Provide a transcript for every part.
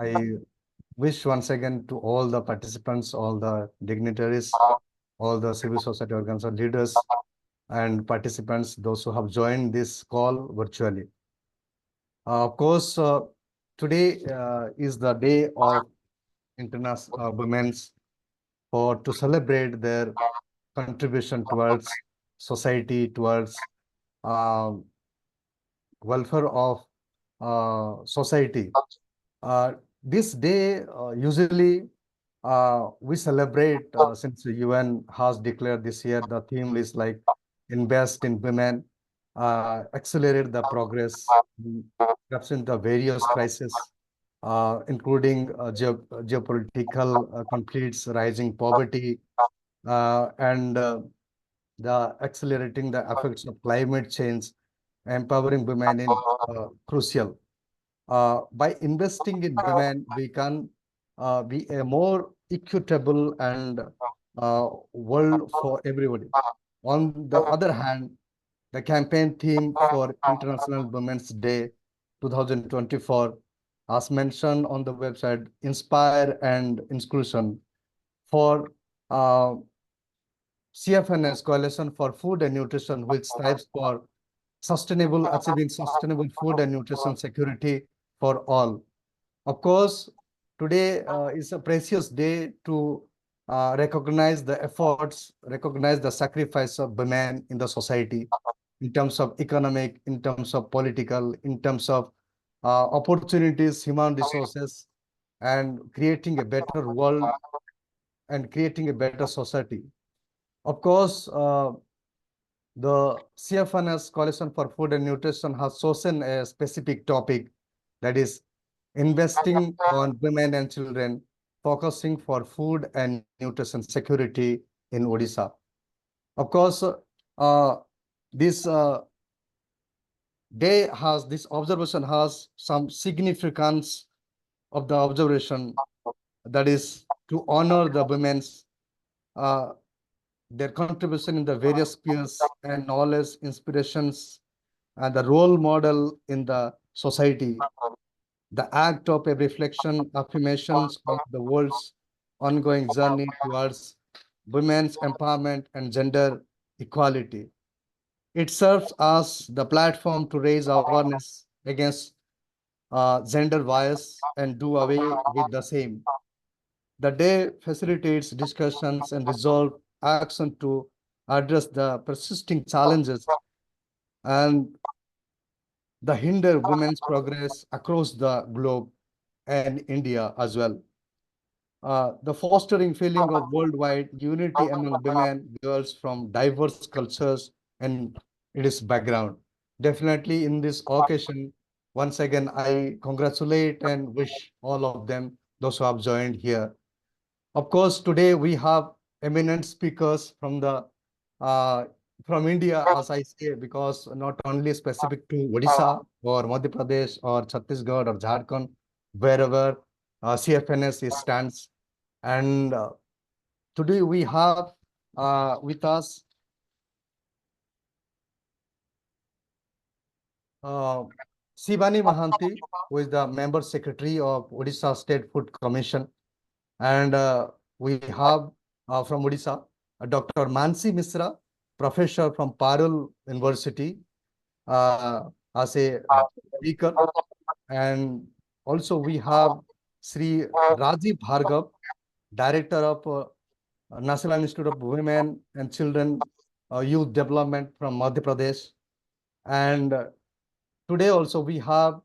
I wish once again to all the participants, all the dignitaries, all the civil society organization leaders and participants, those who have joined this call virtually. Of course, today is the day of International Women's for to celebrate their contribution towards society, towards uh, welfare of society. Uh, this day usually we celebrate since the UN has declared this year the theme is like invest in women, accelerate the progress, in the various crises, including geopolitical conflicts, rising poverty, and the accelerating the effects of climate change, empowering women in crucial. By investing in women, we can be a more equitable and world for everybody. On the other hand, the campaign theme for International Women's Day 2024, as mentioned on the website, Inspire and Inclusion for CFNS, Coalition for Food and Nutrition, which strives for achieving sustainable food and nutrition security for all. Of course, today is a precious day to recognize the efforts, recognize the sacrifice of women in the society in terms of economic, in terms of political, in terms of opportunities, human resources, and creating a better world and creating a better society. Of course, the CFNS Coalition for Food and Nutrition has chosen a specific topic, that is investing on women and children, focusing for food and nutrition security in Odisha. Of course, this this observation has some significance of the observation, that is to honor the women's uh, their contribution in the various spheres and knowledge, inspirations, and the role model in the society. The act of a reflection, affirmations of the world's ongoing journey towards women's empowerment and gender equality. It serves as the platform to raise awareness against gender bias and do away with the same. The day facilitates discussions and resolve action to address the persisting challenges and the hinder women's progress across the globe and India as well. The fostering feeling of worldwide unity among women, girls from diverse cultures and its background. Definitely in this occasion, once again, I congratulate and wish all of them, those who have joined here. Of course, today we have eminent speakers uh, from India, as I say, because not only specific to Odisha or Madhya Pradesh or Chhattisgarh or Jharkhand, wherever CFNS stands. And today we have with us uh, Sivani Mahanti, who is the member secretary of Odisha State Food Commission. And we have from Odisha, Dr. Mansi Misra, professor from Parul University, as a speaker. And also we have Sri Rajiv Bhargav, director of National Institute of Women and Children Youth Development from Madhya Pradesh. And today also we have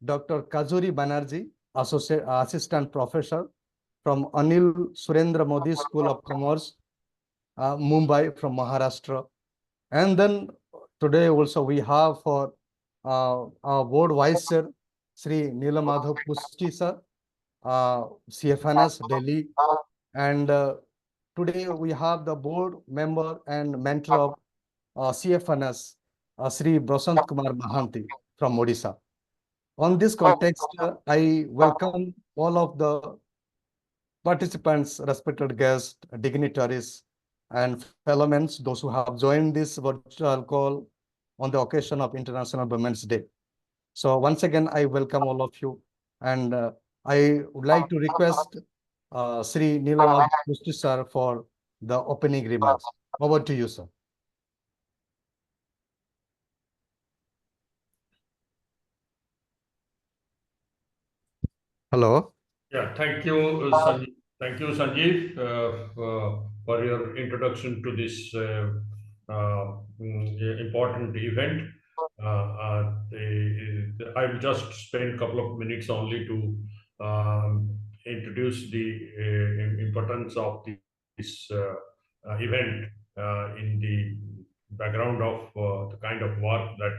Dr. Kajuri Banerjee, Assistant Professor from Anil Surendra Modi School of Commerce, Mumbai from Maharashtra. And then today also we have for our board vice chair, Sri Nilamadhav Pusti sir, CFNS Delhi. And today we have the board member and mentor of CFNS, Sri Brasant Kumar Mahanti from Odisha. On this context, I welcome all of the participants, respected guests, dignitaries, and fellow men, those who have joined this virtual call on the occasion of International Women's Day. So once again, I welcome all of you. And I would like to request Sri Nilamad Musti sir for the opening remarks. Over to you, sir. Hello. Yeah, thank you, Sanjeev. Thank you, Sanjeev, for your introduction to this important event. I will just spend a couple of minutes only to introduce the importance of this event in the background of the kind of work that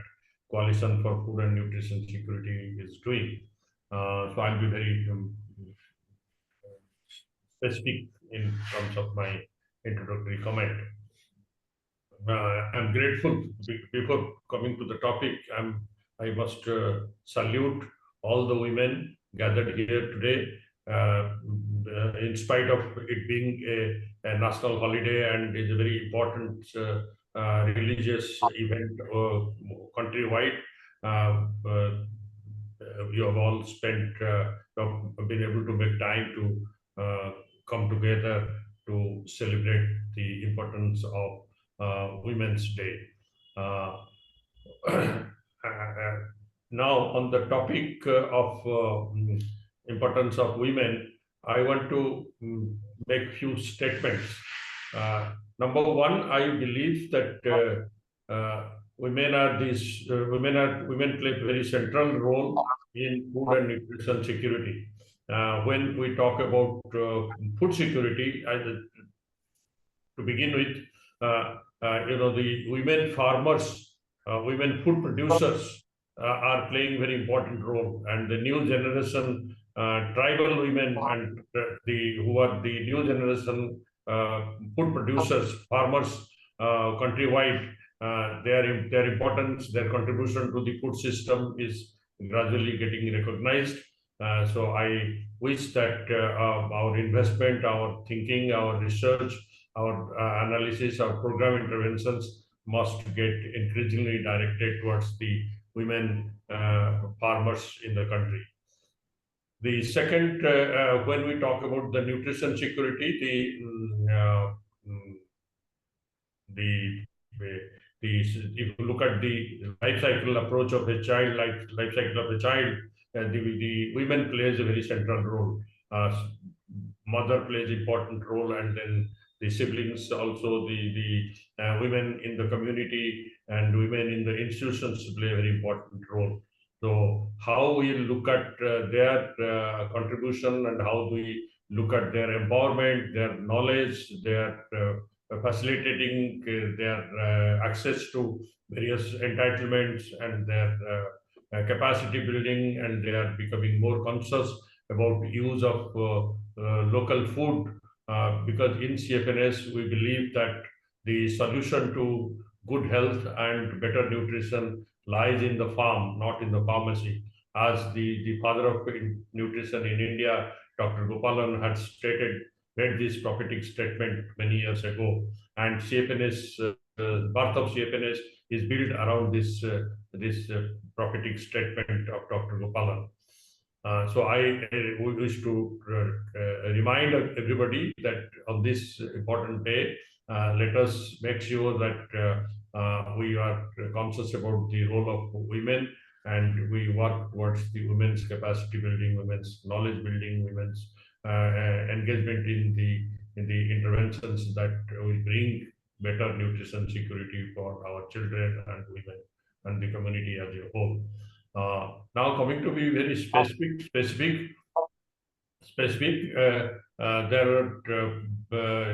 Coalition for Food and Nutrition Security is doing. So I'll be very specific in terms of my introductory comment. I'm grateful. Before coming to the topic, I must salute all the women gathered here today. In spite of it being a national holiday and is a very important religious event countrywide, uh, uh, you have all been able to make time to come together to celebrate the importance of Women's Day. Uh, Now, on the topic of importance of women, I want to make few statements. Number one, I believe that women play a very central role in food and nutrition security. When we talk about food security, to begin with, the women farmers, women food producers are playing very important role, and the new generation, tribal women, and the who are the new generation food producers, farmers countrywide. Their importance, their contribution to the food system is gradually getting recognized. So I wish that our investment, our thinking, our research, our analysis, our program interventions must get increasingly directed towards the women farmers in the country. The second, when we talk about the nutrition security, the the if you look at the life cycle approach of a child, life cycle of a child, the women plays a very central role. Mother plays important role, and then the siblings also, the women in the community and women in the institutions play a very important role. So how we look at their contribution, and how we look at their empowerment, their knowledge, their facilitating their access to various entitlements, and their capacity building, and they are becoming more conscious about use of local food, because in CFNS we believe that the solution to good health and better nutrition lies in the farm, not in the pharmacy. As the father of nutrition in India, Dr. Gopalan, had made this prophetic statement many years ago, and CFNS, birth of CFNS is built around this prophetic statement of Dr. Gopalan. So I wish to remind everybody that on this important day, let us make sure that we are conscious about the role of women, and we work towards the women's capacity building, women's knowledge building, women's engagement in the interventions that will bring better nutrition security for our children and women and the community as a whole. Now coming to be very specific, there are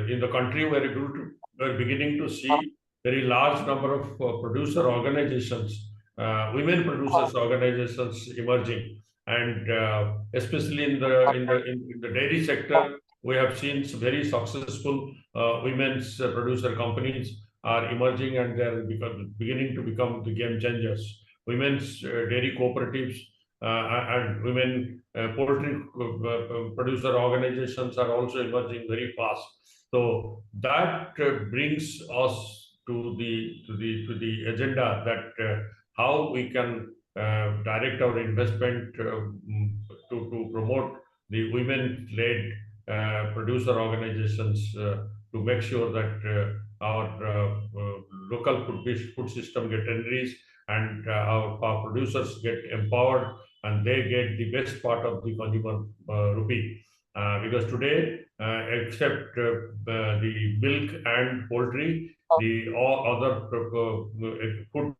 in the country we're beginning to see very large number of producer organizations, women producers organizations emerging, and especially in the dairy sector, we have seen some very successful women's producer companies are emerging, and they're beginning to become the game changers. Women's dairy cooperatives and women poultry producer organizations are also emerging very fast. So that brings us to the agenda that how we can direct our investment to promote the women-led producer organizations to make sure that our local food system get enriched and our producers get empowered and they get the best part of the consumer rupee. Because today, except the milk and poultry, the all other food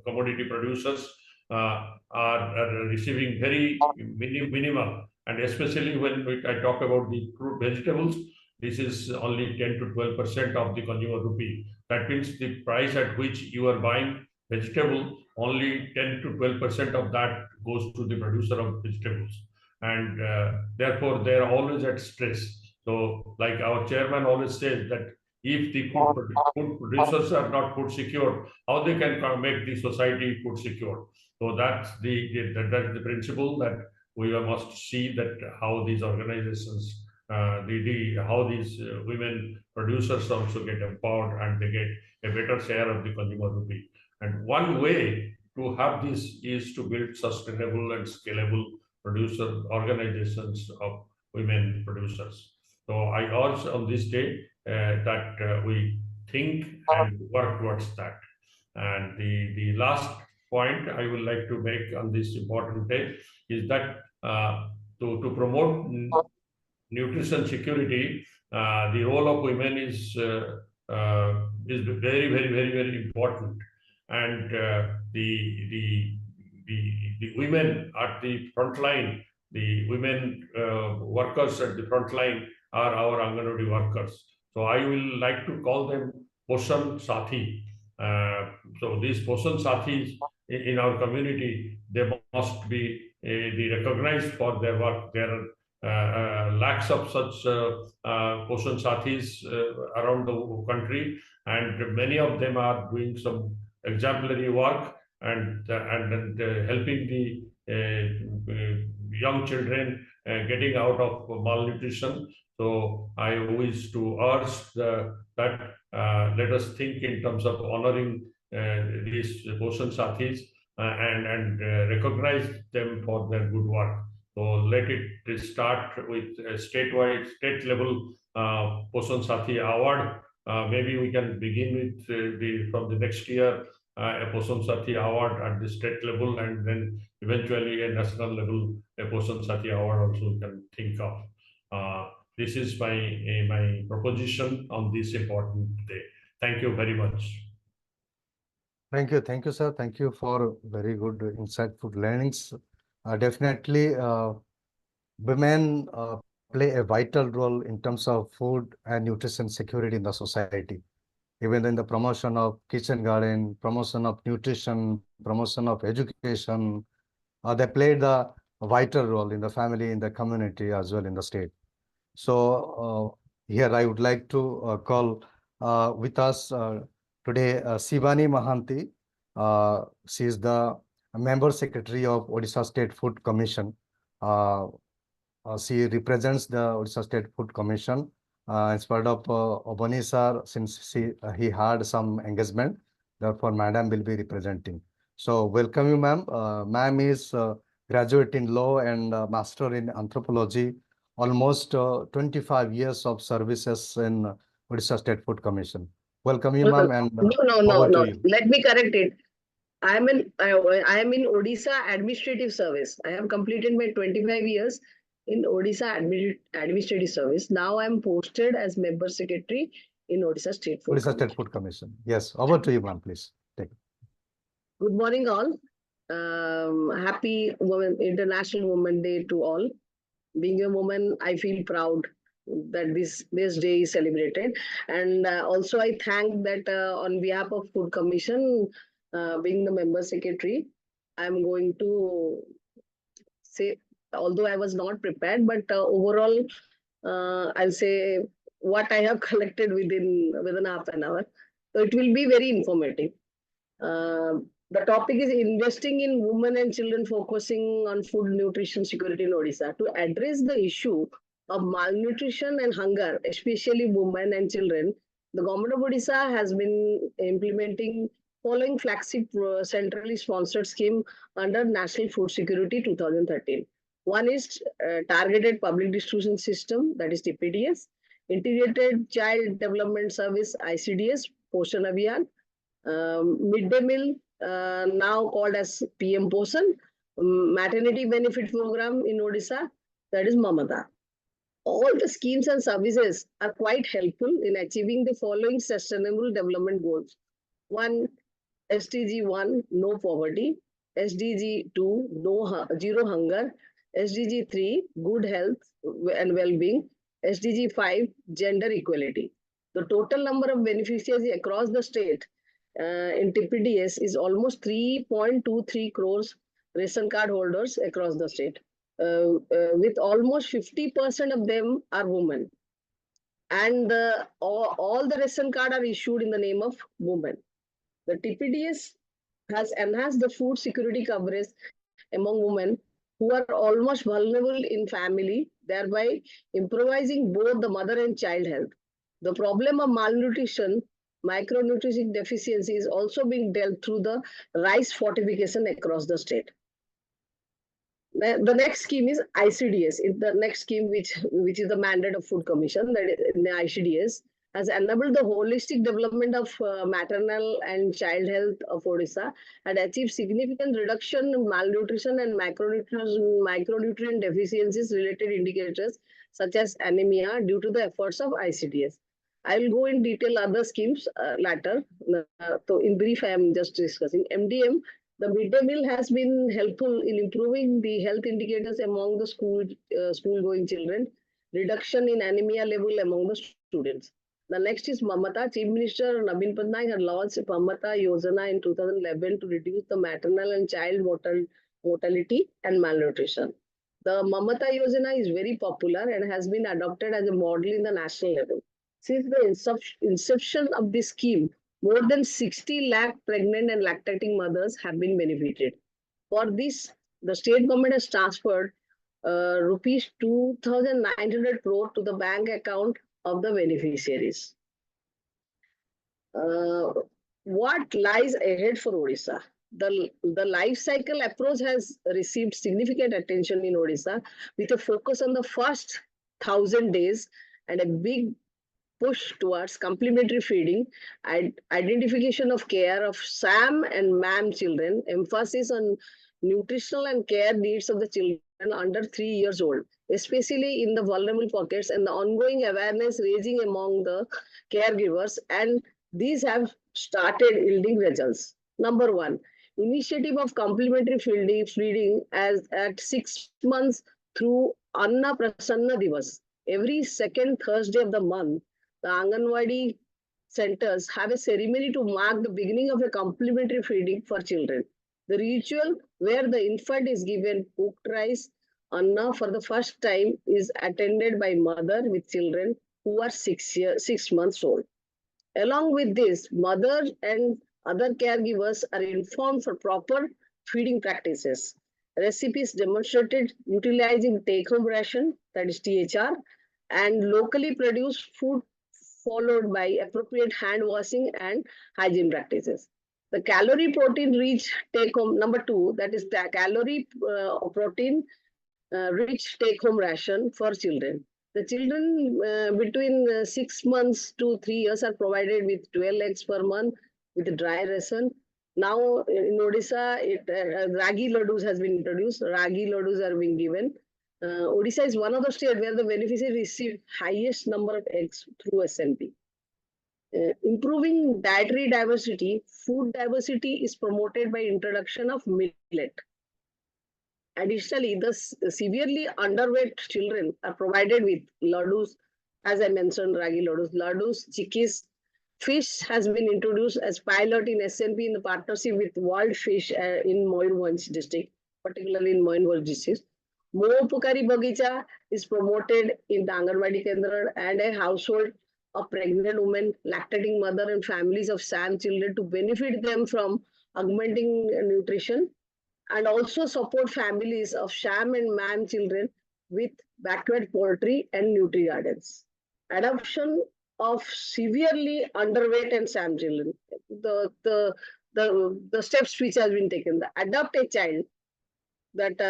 commodity producers are receiving very minimal. And especially when I talk about the fruit vegetables, this is only 10 to 12% of the consumer rupee. That means the price at which you are buying vegetable, only 10 to 12% of that goes to the producer of vegetables. And therefore, they are always at stress. So, like our chairman always says that if the food producers are not food secure, how they can make the society food secure? So that's the principle that we must see that how these organizations, how these women producers also get empowered and they get a better share of the consumer rupee. And one way to have this is to build sustainable and scalable producer organizations of women producers. So I urge on this day that we think and work towards that. And the last point I would like to make on this important day is that to promote nutrition security, the role of women is very important, and the women at the front line, the women workers at the front line are our Anganwadi workers. So I will like to call them Poshan Sathi. So these Poshan Sathis in our community, they must be recognized for their work. There are lakhs of such Poshan Sathis around the country, and many of them are doing some exemplary work and helping the young children getting out of malnutrition. So I wish to urge that let us think in terms of honoring these Poshan Sathis and recognize them for their good work. So let it start with a state level Poshan Sathi award. Maybe we can begin with from the next year a Poshan Sathi award at the state level, and then eventually a national level a Poshan Sathi award also we can think of. This is my proposition on this important day. Thank you very much. Thank you, sir. Thank you for very good, insightful learnings. Definitely, women play a vital role in terms of food and nutrition security in the society. Even in the promotion of kitchen garden, promotion of nutrition, promotion of education, they played a vital role in the family, in the community, as well in the state. So here I would like to call with us today Shivani Mahanti. She is the member secretary of Odisha State Food Commission. She represents the Odisha State Food Commission. In spite of Obani sir, since he had some engagement, therefore Madam will be representing. So welcome you, ma'am. Ma'am is graduate in law and master in anthropology. Almost 25 years of services in Odisha State Food Commission. Welcome you, ma'am, and No. Let me correct it. I am in Odisha Administrative Service. I have completed my 25 years in Odisha Administrative Service. Now I am posted as member secretary in Odisha State Food Odisha State Food Commission. Yes, over to you, ma'am, please. Take it. Good morning, all. Happy International Women Day to all. Being a woman, I feel proud that this day is celebrated, and also I thank that on behalf of Food Commission, being the member secretary, I'm going to say, although I was not prepared, but overall, I'll say what I have collected within half an hour. So it will be very informative. The topic is investing in women and children, focusing on food nutrition security in Odisha. To address the issue of malnutrition and hunger, especially women and children, the government of Odisha has been implementing following flagship centrally sponsored scheme under National Food Security 2013. One is Targeted Public Distribution System, that is TPDS, Integrated Child Development Service, ICDS, Poshan Abhiyan, midday meal, now called as PM Poshan, maternity benefit program in Odisha, that is Mamata. All the schemes and services are quite helpful in achieving the following sustainable development goals. One, SDG 1, no poverty. SDG 2, zero hunger. SDG 3, good health and well-being. SDG 5, gender equality. The total number of beneficiaries across the state in TPDS is almost 3.23 crores ration card holders across the state. With almost 50% of them are women. And all the ration card are issued in the name of women. The TPDS has enhanced the food security coverage among women who are almost vulnerable in family, thereby improvising both the mother and child health. The problem of malnutrition, micronutrition deficiency is also being dealt through the rice fortification across the state. The next scheme is ICDS. The next scheme, which is the mandate of Food Commission, that is in the ICDS, has enabled the holistic development of maternal and child health of Odisha and achieved significant reduction in malnutrition and micronutrient deficiencies related indicators such as anemia due to the efforts of ICDS. I will go in detail other schemes later. So in brief, I am just discussing MDM. The midday meal has been helpful in improving the health indicators among the school-going children, reduction in anemia level among the students. The next is Mamata. Chief Minister Naveen Patnaik had launched Mamata Yojana in 2011 to reduce the maternal and child mortality and malnutrition. The Mamata Yojana is very popular and has been adopted as a model in the national level. Since the inception of this scheme, more than 60 lakh pregnant and lactating mothers have been benefited. For this, the state government has transferred rupees 2,900 crore to the bank account of the beneficiaries. What lies ahead for Odisha? The life cycle approach has received significant attention in Odisha with a focus on the first 1,000 days and a big push towards complementary feeding, identification of care of SAM and MAM children, emphasis on nutritional and care needs of the children under 3 years old, especially in the vulnerable pockets, and the ongoing awareness raising among the caregivers, and these have started yielding results. Number one, initiative of complementary feeding as at 6 months through Anna Prasanna Divas. Every second Thursday of the month, the Anganwadi centers have a ceremony to mark the beginning of a complementary feeding for children. The ritual where the infant is given cooked rice, Anna for the first time is attended by mother with children who are 6 months old. Along with this, mother and other caregivers are informed for proper feeding practices. Recipes demonstrated utilizing take-home ration, that is THR, and locally produced food followed by appropriate hand washing and hygiene practices. The calorie protein rich take home, number two, that is the calorie protein rich take home ration for children. The children between 6 months to 3 years are provided with 12 eggs per month with dry ration. Now in Odisha, ragi laddus has been introduced. Ragi laddus are being given. Odisha is one of the states where the beneficiaries receive highest number of eggs through SNP. Improving dietary diversity, food diversity is promoted by introduction of millet. Additionally, the severely underweight children are provided with laddus, as I mentioned, ragi laddus, chikkis. Fish has been introduced as pilot in SNP in the partnership with World Fish in Moyurbhanj district, particularly in Moyurbhanj district. Mo Pukari Bagicha is promoted in the Anganwadi Kendra and a household of pregnant women, lactating mother and families of SAM children to benefit them from augmenting nutrition and also support families of SAM and MAM children with backyard poultry and nutri gardens. Adoption of severely underweight and SAM children. The steps which has been taken. The adopt a child that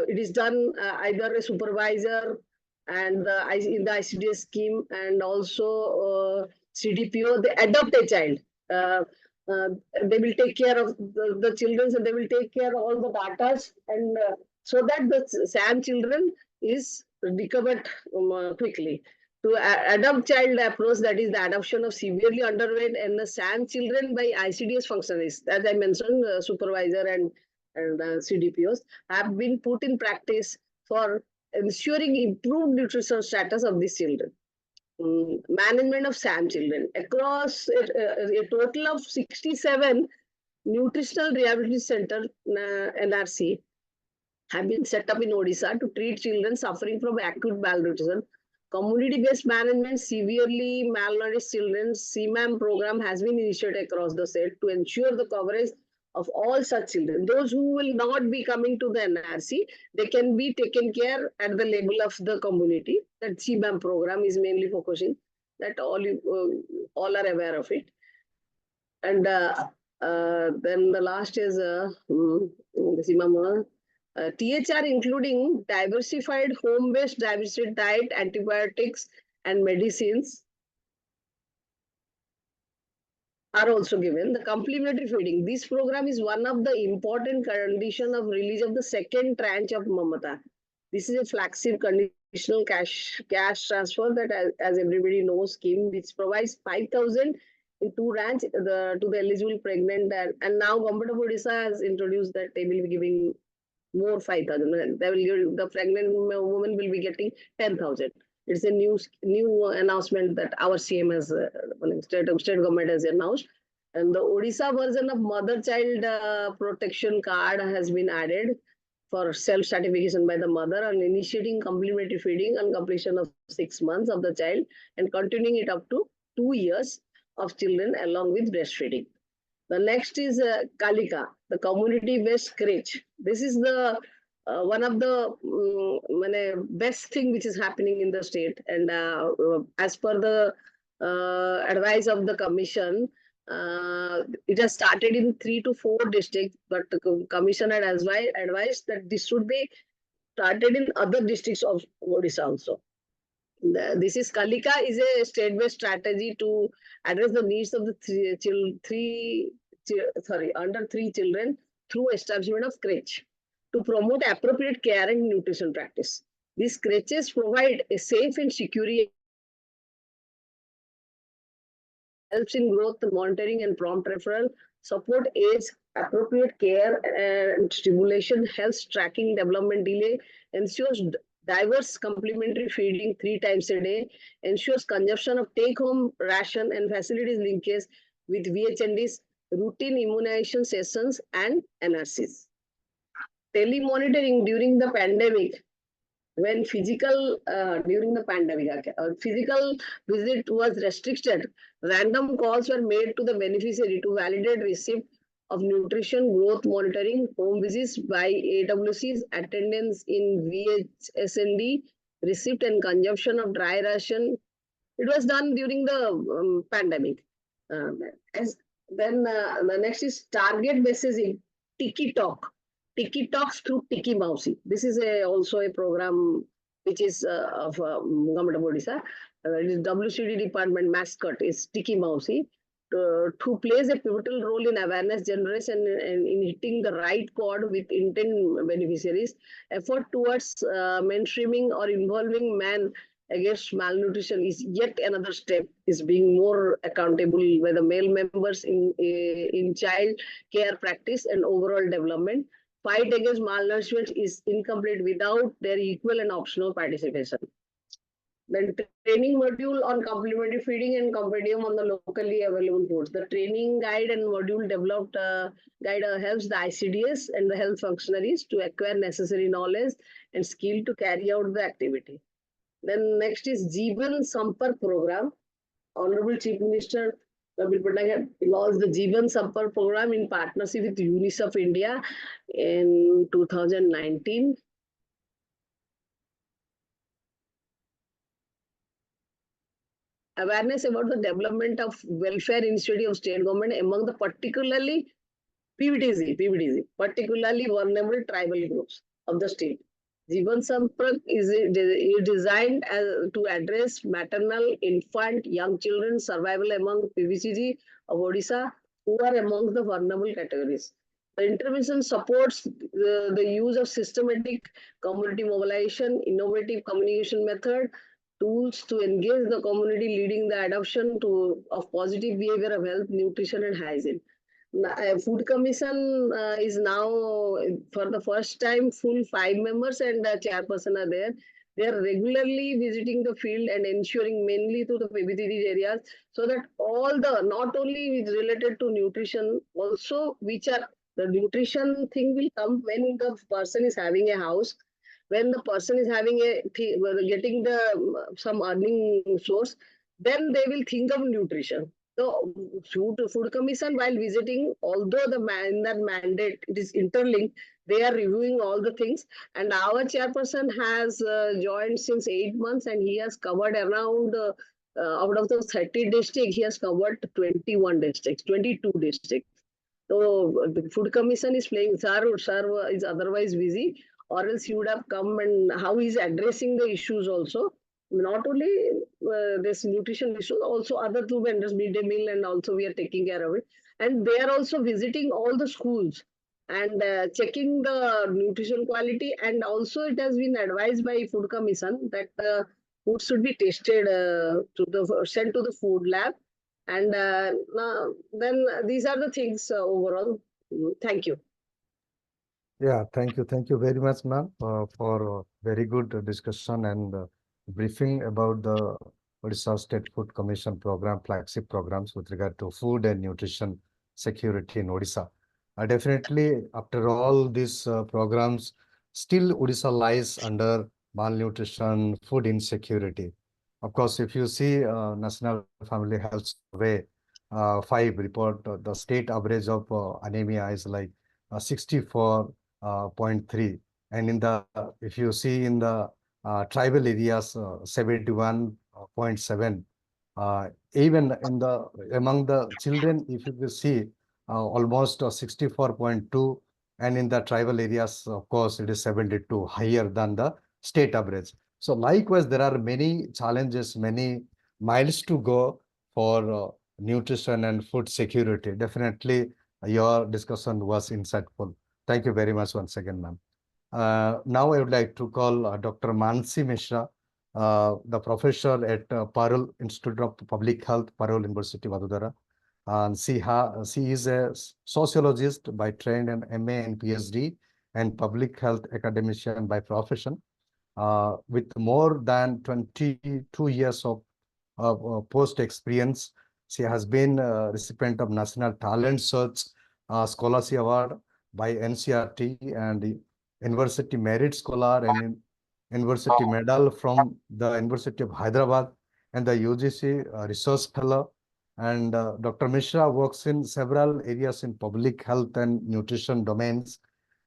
it is done either a supervisor and in the ICDS scheme, and also CDPO, they adopt a child. Uh, uh, they will take care of the children, and they will take care of all the data, and so that the SAM children is recovered quickly. To adopt child approach, that is the adoption of severely underweight and the SAM children by ICDS functionaries, as I mentioned, supervisor and CDPOs, have been put in practice for ensuring improved nutritional status of these children. Management of SAM children across a total of 67 nutritional rehabilitation center NRC have been set up in Odisha to treat children suffering from acute malnutrition. Community-based management severely malnourished children CMAM program has been initiated across the state to ensure the coverage of all such children. Those who will not be coming to the NRC, they can be taken care at the level of the community. That CMAM program is mainly focusing. That all are aware of it. And then the last is THR, including diversified home-based diversified diet, antibiotics, and medicines are also given. The complementary feeding. This program is one of the important condition of release of the second tranche of Mamata. This is a flagship conditional cash transfer that, as everybody knows, scheme which provides 5,000 in two ranch to the eligible pregnant, and now Government of Odisha has introduced that they will be giving more 5,000. They will give, the pregnant woman will be getting 10,000. It's a new announcement that our CM has, state government has announced. And the Odisha version of mother child protection card has been added for self certification by the mother on initiating complementary feeding on completion of 6 months of the child and continuing it up to 2 years of children along with breastfeeding. The next is Kalika, the community-based crèche. This is the one of the best thing which is happening in the state. And as per the advice of the commission, it has started in 3 to 4 districts, but the commission had advised that this should be started in other districts of Odisha also. This is Kalika is a state-based strategy to address the needs of the under 3 children through establishment of crèche to promote appropriate care and nutrition practice. These crèches provide a safe and secure, helps in growth monitoring and prompt referral, support age appropriate care and stimulation, health tracking, development delay, ensures diverse complementary feeding 3 times a day, ensures consumption of take-home ration and facilities linkage with VHNDs, routine immunization sessions, and NRCs. Telemonitoring during the pandemic, when physical during the pandemic, physical visit was restricted, random calls were made to the beneficiary to validate receipt of nutrition growth monitoring, home visits by AWCs, attendance in VHSND, receipt and consumption of dry ration. It was done during the pandemic. Then the next is target messaging, Tiki Talk. Tiki Talks through Tiki Mausi. This is also a program which is of Government of Odisha. It is WCD department mascot is Tiki Mausi. To plays a pivotal role in awareness generation and in hitting the right chord with intent beneficiaries. Effort towards mainstreaming or involving man against malnutrition is yet another step, is being more accountable by the male members in child care practice and overall development. Fight against malnourishment is incomplete without their equal and optional participation. Then training module on complementary feeding and compendium on the locally available foods. The training guide and module developed guide helps the ICDS and the health functionaries to acquire necessary knowledge and skill to carry out the activity. Then next is Jeevan Sampark program. Honorable Chief Minister Naveen Patnaik launched the Jeevan Sampark program in partnership with UNICEF India in 2019. Awareness about the development of welfare initiative of state government among the particularly PVTC, particularly vulnerable tribal groups of the state. Jivan Sampark is designed to address maternal, infant, young children survival among PVCG of Odisha who are among the vulnerable categories. The intervention supports the use of systematic community mobilization, innovative communication method, tools to engage the community, leading the adoption of positive behavior of health, nutrition, and hygiene. Food Commission is now for the first time full 5 members and chairperson are there. They are regularly visiting the field and ensuring mainly to the PBTD areas so that all the not only is related to nutrition, also which are the nutrition thing will come when the person is having a house, when the person is having getting the some earning source, then they will think of nutrition. So, Food Commission, while visiting, although in that mandate it is interlinked, they are reviewing all the things. And our chairperson has joined since 8 months, and he has covered around out of the 30 districts, he has covered 21 districts, 22 districts. So the Food Commission is playing. Sir is otherwise busy, or else he would have come and how he's addressing the issues also. Not only this nutrition issue, also other two vendors, midday meal, and also we are taking care of it. And they are also visiting all the schools and checking the nutrition quality. And also it has been advised by Food Commission that food should be tested sent to the food lab. And then these are the things overall. Thank you. Yeah, thank you. Thank you very much, ma'am, for very good discussion and briefing about the Odisha State Food Commission program, flagship programs with regard to food and nutrition security in Odisha. Definitely, after all these programs, still Odisha lies under malnutrition, food insecurity. Of course, if you see National Family Health Survey 5 report, the state average of anemia is like 64 0.3, and in the if you see in the tribal areas 71.7. Even in the among the children, if you will see almost 64.2, and in the tribal areas, of course, it is 72, higher than the state average. So likewise, there are many challenges, many miles to go for nutrition and food security. Definitely, your discussion was insightful. Thank you very much once again, ma'am. Now I would like to call Dr. Mansi Mishra, the professor at Parul Institute of Public Health, Parul University, Vadodara. And she is a sociologist by training, and MA and PhD, and public health academician by profession, with more than 22 years of post experience. She has been recipient of National Talent Search Scholarship Award by NCRT and the University Merit Scholar and University Medal from the University of Hyderabad and the UGC Research Fellow. And Dr. Mishra works in several areas in public health and nutrition domains,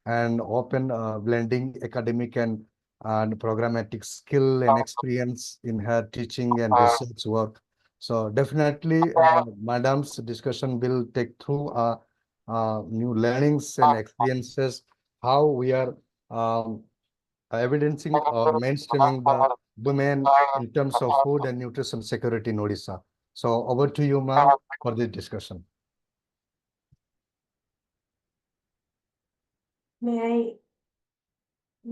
and often blending academic and programmatic skill and experience in her teaching and research work. So definitely, Madam's discussion will take through new learnings and experiences, how we are evidencing or mainstreaming the women in terms of food and nutrition security in Odisha. So over to you, ma'am, for this discussion. May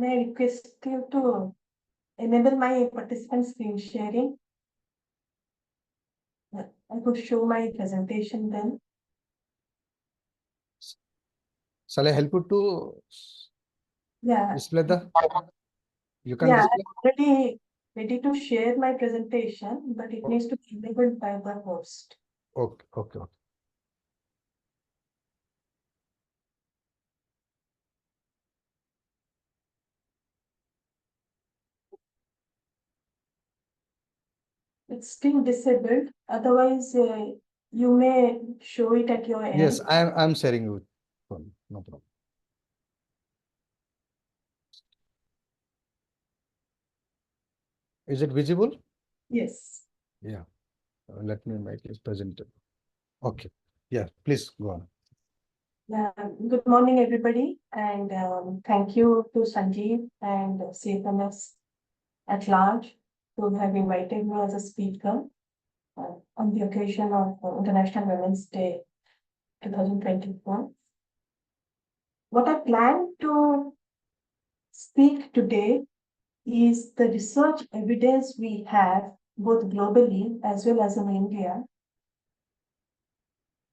I request you to enable my participant screen sharing? I could show my presentation then. Shall I help you to display the? You can Yeah, display? I'm already ready to share my presentation, but it needs to be enabled by the host. Okay, okay, okay. It's still disabled. Otherwise, you may show it at your end. Yes, I'm sharing with you. No problem. Is it visible? Yes. Yeah. Let me make it presentable. Okay. Yeah, please go on. Good morning, everybody, and thank you to Sanjeev and CFNS at large who have invited me as a speaker on the occasion of International Women's Day 2024. What I plan to speak today is the research evidence we have both globally as well as in India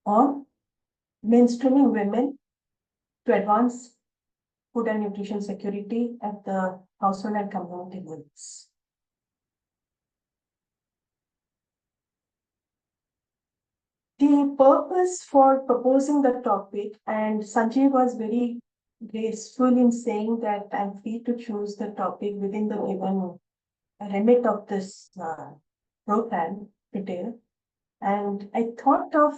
on mainstreaming women to advance food and nutrition security at the household and community levels. The purpose for proposing the topic, and Sanjeev was very graceful in saying that I'm free to choose the topic within the given remit of this program today. And I thought of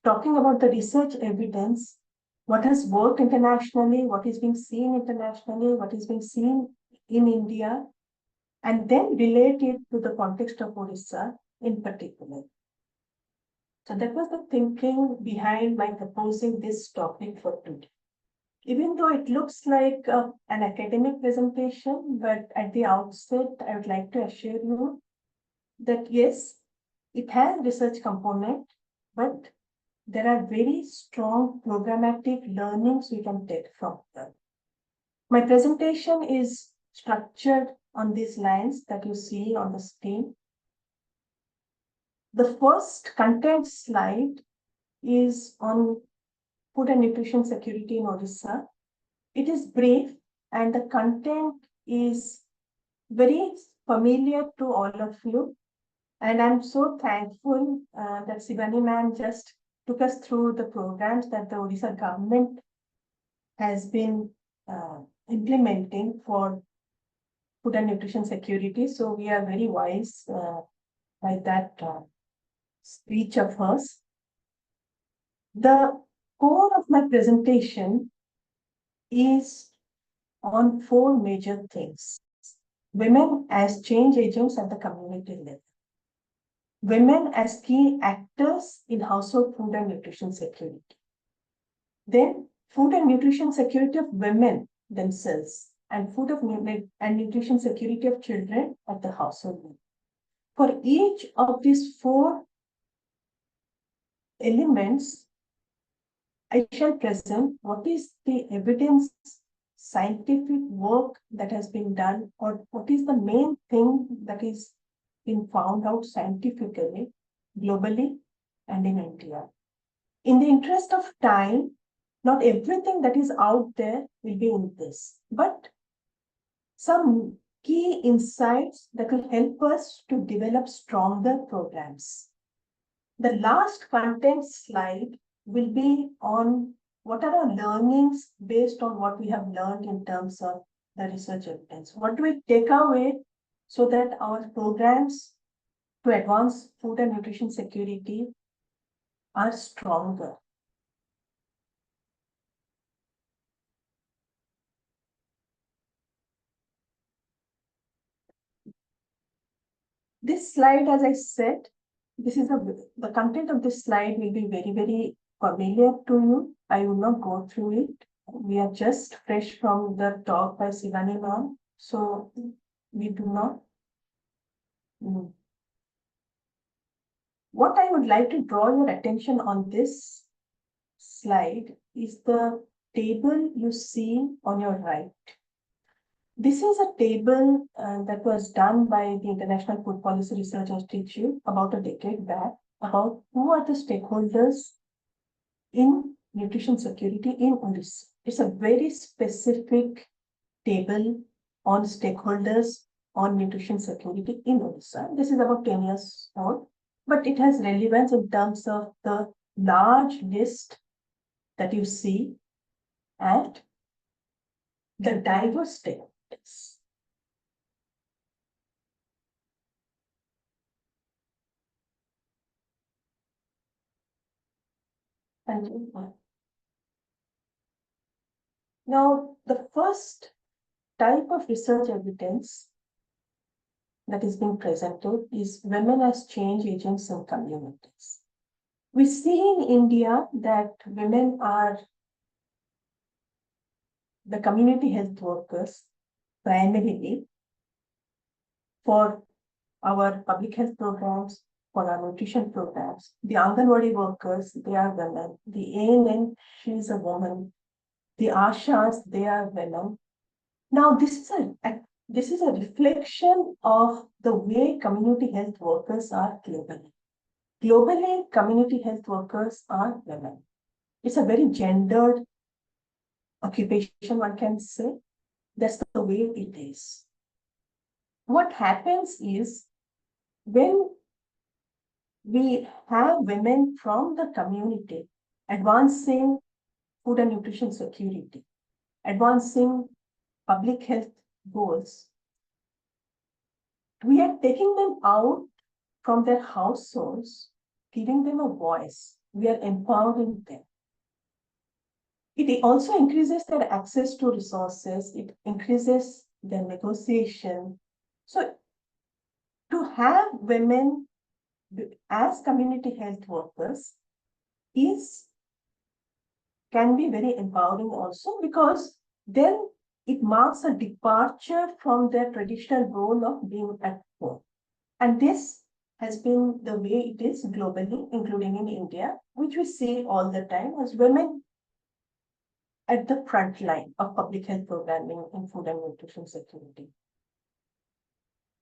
talking about the research evidence, what has worked internationally, what is being seen internationally, what is being seen in India, and then relate it to the context of Odisha in particular. So that was the thinking behind my proposing this topic for today. Even though it looks like an academic presentation, but at the outset, I would like to assure you that yes, it has research component, but there are very strong programmatic learnings we can take from them. My presentation is structured on these lines that you see on the screen. The first content slide is on food and nutrition security in Odisha. It is brief and the content is very familiar to all of you. And I'm so thankful that Sivani ma'am just took us through the programs that the Odisha government has been implementing for food and nutrition security. So we are very wise by that speech of hers. The core of my presentation is on four major things. Women as change agents at the community level. Women as key actors in household food and nutrition security. Then food and nutrition security of women themselves and food and nutrition security of children at the household level. For each of these four elements, I shall present what is the evidence, scientific work that has been done, or what is the main thing that is been found out scientifically, globally, and in India. In the interest of time, not everything that is out there will be in this, but some key insights that will help us to develop stronger programs. The last content slide will be on what are our learnings based on what we have learned in terms of the research evidence. What do we take away so that our programs to advance food and nutrition security are stronger? This slide, as I said, the content of this slide will be very, very familiar to you. I will not go through it. We are just fresh from the talk by Sivani ma'am, so we do not. What I would like to draw your attention on this slide is the table you see on your right. This is a table that was done by the International Food Policy Research Institute about a decade back about who are the stakeholders in nutrition security in Odisha. It's a very specific table on stakeholders on nutrition security in Odisha. This is about 10 years old, but it has relevance in terms of the large list that you see and the diverse stakeholders. Thank you. Now, the first type of research evidence that is being presented is women as change agents in communities. We see in India that women are the community health workers primarily for our public health programs, for our nutrition programs. The Anganwadi workers, they are women. The ANN, she is a woman. The Ashas, they are women. Now, this is a reflection of the way community health workers are globally. Globally, community health workers are women. It's a very gendered occupation, one can say. That's the way it is. What happens is when we have women from the community advancing food and nutrition security, advancing public health goals, we are taking them out from their households, giving them a voice. We are empowering them. It also increases their access to resources. It increases their negotiation. So to have women as community health workers can be very empowering also, because then it marks a departure from their traditional role of being at home. And this has been the way it is globally, including in India, which we see all the time as women at the front line of public health programming in food and nutrition security.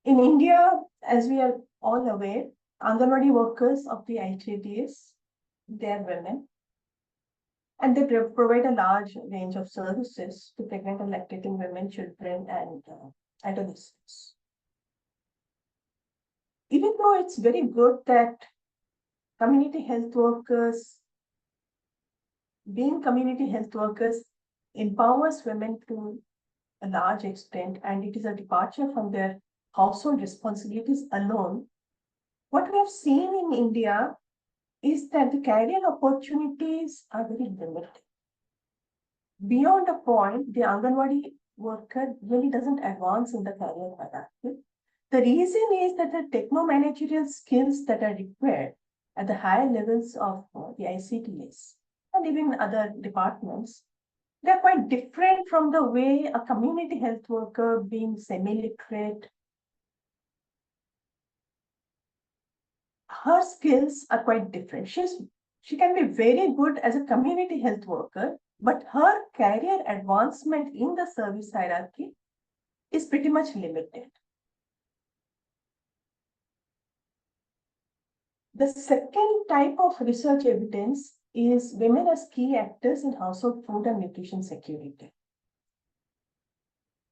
In India, as we are all aware, Anganwadi workers of the ITDs, they are women, and they provide a large range of services to pregnant and lactating women, children, and adolescents. Even though it's very good that community health workers, being community health workers empowers women to a large extent, and it is a departure from their household responsibilities alone, what we have seen in India is that the career opportunities are very limited. Beyond a point, the Anganwadi worker really doesn't advance in the career hierarchy. The reason is that the techno-managerial skills that are required at the higher levels of the ICTS and even other departments, they're quite different from the way a community health worker, being semi-literate, her skills are quite different. She can be very good as a community health worker, but her career advancement in the service hierarchy is pretty much limited. The second type of research evidence is women as key actors in household food and nutrition security.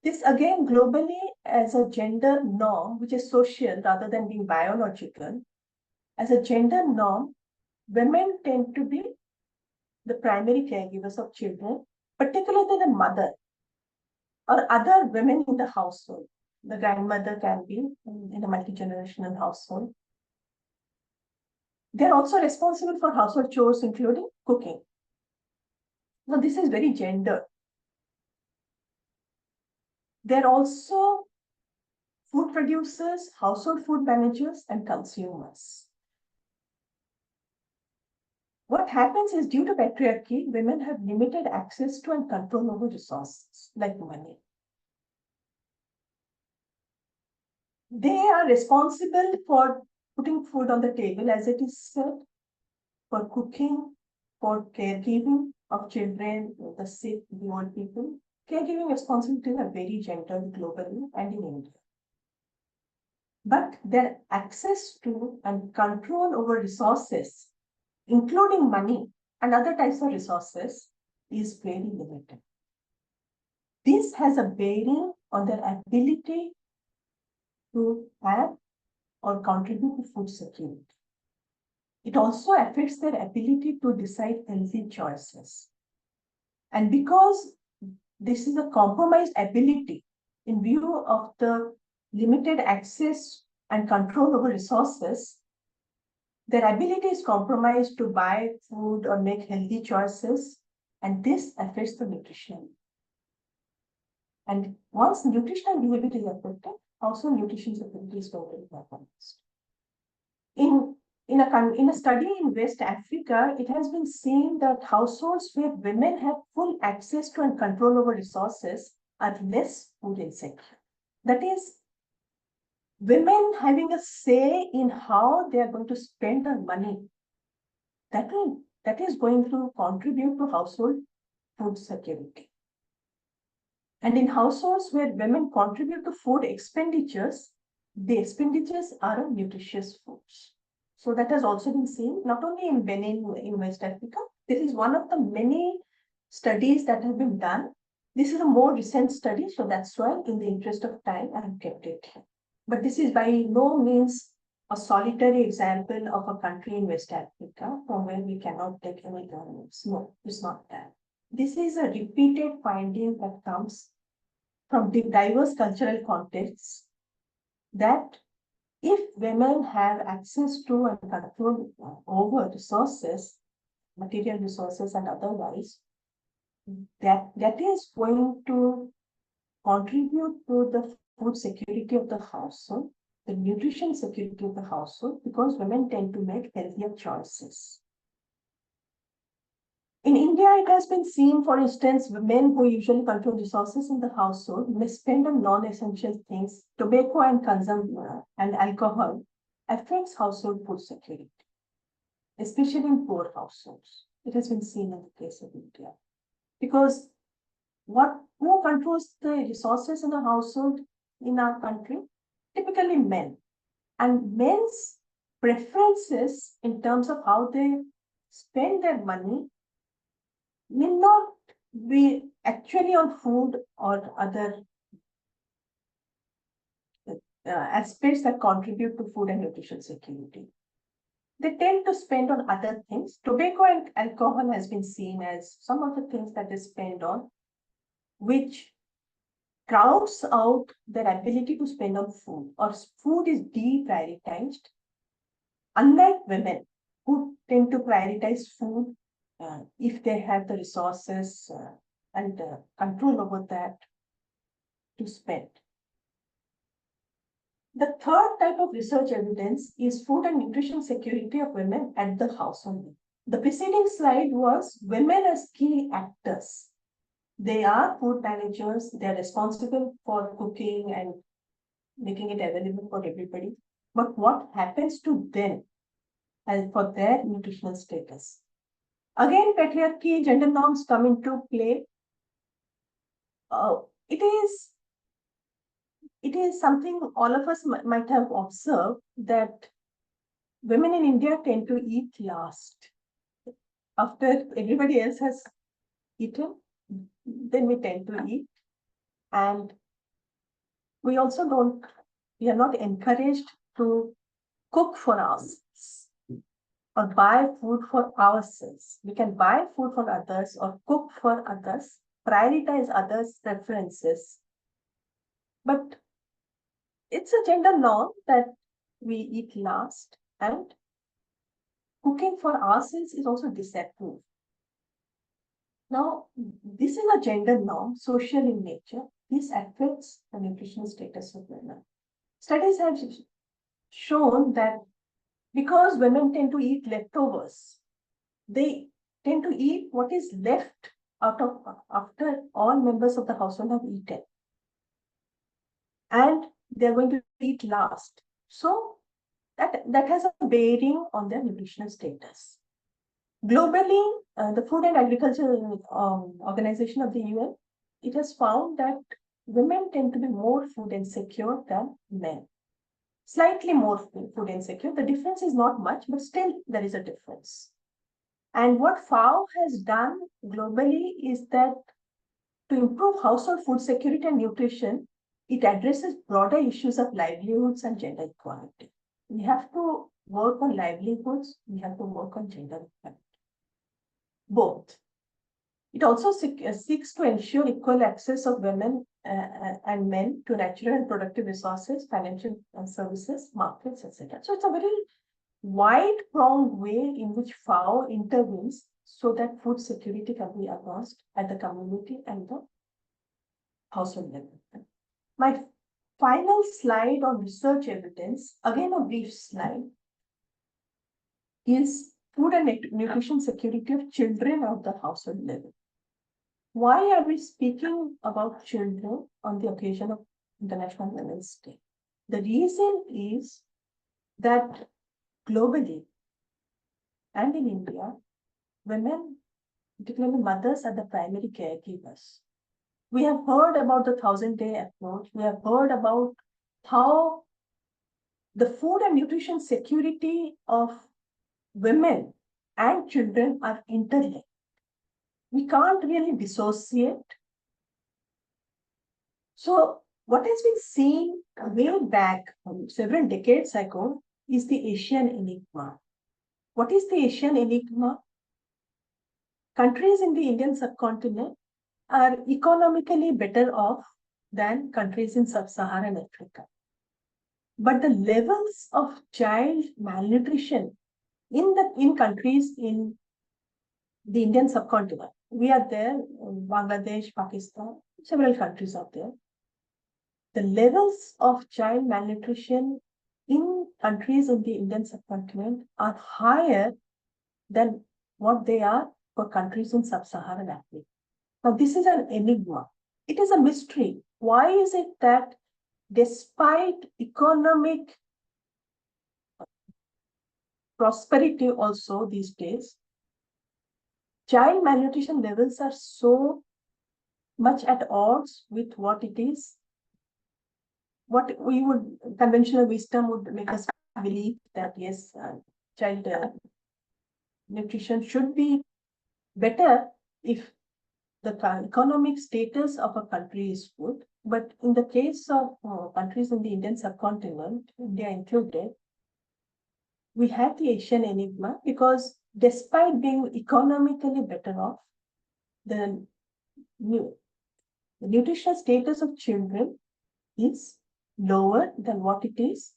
This again globally as a gender norm, which is social rather than being biological. As a gender norm, women tend to be the primary caregivers of children, particularly the mother or other women in the household. The grandmother can be in a multi-generational household. They're also responsible for household chores, including cooking. Now, this is very gendered. They're also food producers, household food managers, and consumers. What happens is, due to patriarchy, women have limited access to and control over resources like money. They are responsible for putting food on the table, as it is said, for cooking, for caregiving of children, the sick, the old people. Caregiving responsibilities are very gendered globally and in India. But their access to and control over resources, including money and other types of resources, is very limited. This has a bearing on their ability to have or contribute to food security. It also affects their ability to decide healthy choices. And because this is a compromised ability in view of the limited access and control over resources, their ability is compromised to buy food or make healthy choices, and this affects the nutrition. And once nutritional behavior is affected, also nutrition security is totally compromised. In in a study in West Africa, it has been seen that households where women have full access to and control over resources are less food insecure. That is, women having a say in how they are going to spend their money. That is going to contribute to household food security. And in households where women contribute to food expenditures, the expenditures are on nutritious foods. So that has also been seen not only in Benin in West Africa. This is one of the many studies that have been done. This is a more recent study, so that's why in the interest of time I have kept it here. But this is by no means a solitary example of a country in West Africa from where we cannot take any governance. No, it's not that. This is a repeated finding that comes from the diverse cultural contexts that if women have access to and control over resources, material resources and otherwise, that is going to contribute to the food security of the household, the nutrition security of the household, because women tend to make healthier choices. In India, it has been seen, for instance, women who usually control resources in the household may spend on non-essential things. Tobacco and consumption and alcohol affects household food security, especially in poor households. It has been seen in the case of India. Because who controls the resources in a household in our country? Typically men. And men's preferences in terms of how they spend their money will not be actually on food or other aspects that contribute to food and nutrition security. They tend to spend on other things. Tobacco and alcohol has been seen as some of the things that they spend on, which crowds out their ability to spend on food, or food is deprioritized. Unlike women who tend to prioritize food if they have the resources and control over that to spend. The third type of research evidence is food and nutrition security of women at the household. The preceding slide was women as key actors. They are food managers, they are responsible for cooking and making it available for everybody. But what happens to them and for their nutritional status? Again, patriarchy, gender norms come into play. It is something all of us might have observed that women in India tend to eat last. After everybody else has eaten, then we tend to eat. And we are not encouraged to cook for ourselves or buy food for ourselves. We can buy food for others or cook for others, prioritize others' preferences. But it's a gender norm that we eat last, and cooking for ourselves is also disapproved. Now, this is a gender norm, social in nature. This affects the nutritional status of women. Studies have shown that because women tend to eat leftovers, they tend to eat what is left after all members of the household have eaten. And they're going to eat last. So that has a bearing on their nutritional status. Globally, the Food and Agriculture Organization of the UN, it has found that women tend to be more food insecure than men. Slightly more food insecure. The difference is not much, but still there is a difference. And what FAO has done globally is that to improve household food security and nutrition, it addresses broader issues of livelihoods and gender equality. We have to work on livelihoods, we have to work on gender equality. Both. It also seeks to ensure equal access of women and men to natural and productive resources, financial services, markets, etc. So it's a very wide-pronged way in which FAO intervenes so that food security can be advanced at the community and the household level. My final slide on research evidence, again a brief slide. is food and nutrition security of children at the household level. Why are we speaking about children on the occasion of International Women's Day? The reason is that globally and in India, women, particularly mothers, are the primary caregivers. We have heard about the 1,000-day approach. We have heard about how the food and nutrition security of women and children are interlinked. We can't really dissociate. So what has been seen way back several decades ago is the Asian enigma. What is the Asian enigma? Countries in the Indian subcontinent are economically better off than countries in sub-Saharan Africa. But the levels of child malnutrition in countries in the Indian subcontinent, we are there, Bangladesh, Pakistan, several countries are there. The levels of child malnutrition in countries in the Indian subcontinent are higher than what they are for countries in sub-Saharan Africa. Now, this is an enigma. It is a mystery. Why is it that despite economic prosperity also these days, child malnutrition levels are so much at odds with what it is, what we would, conventional wisdom would make us believe that yes, child nutrition should be better if the economic status of a country is good. But in the case of countries in the Indian subcontinent, India included, we have the Asian enigma because despite being economically better off, the nutritional status of children is lower than what it is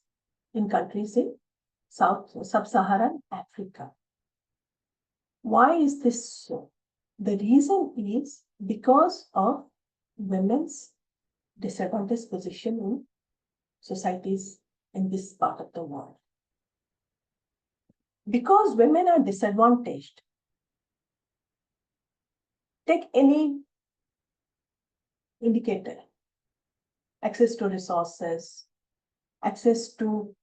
in countries in sub-Saharan Africa. Why is this so? The reason is because of women's disadvantaged position in societies in this part of the world. Because women are disadvantaged, take any indicator, access to resources, access to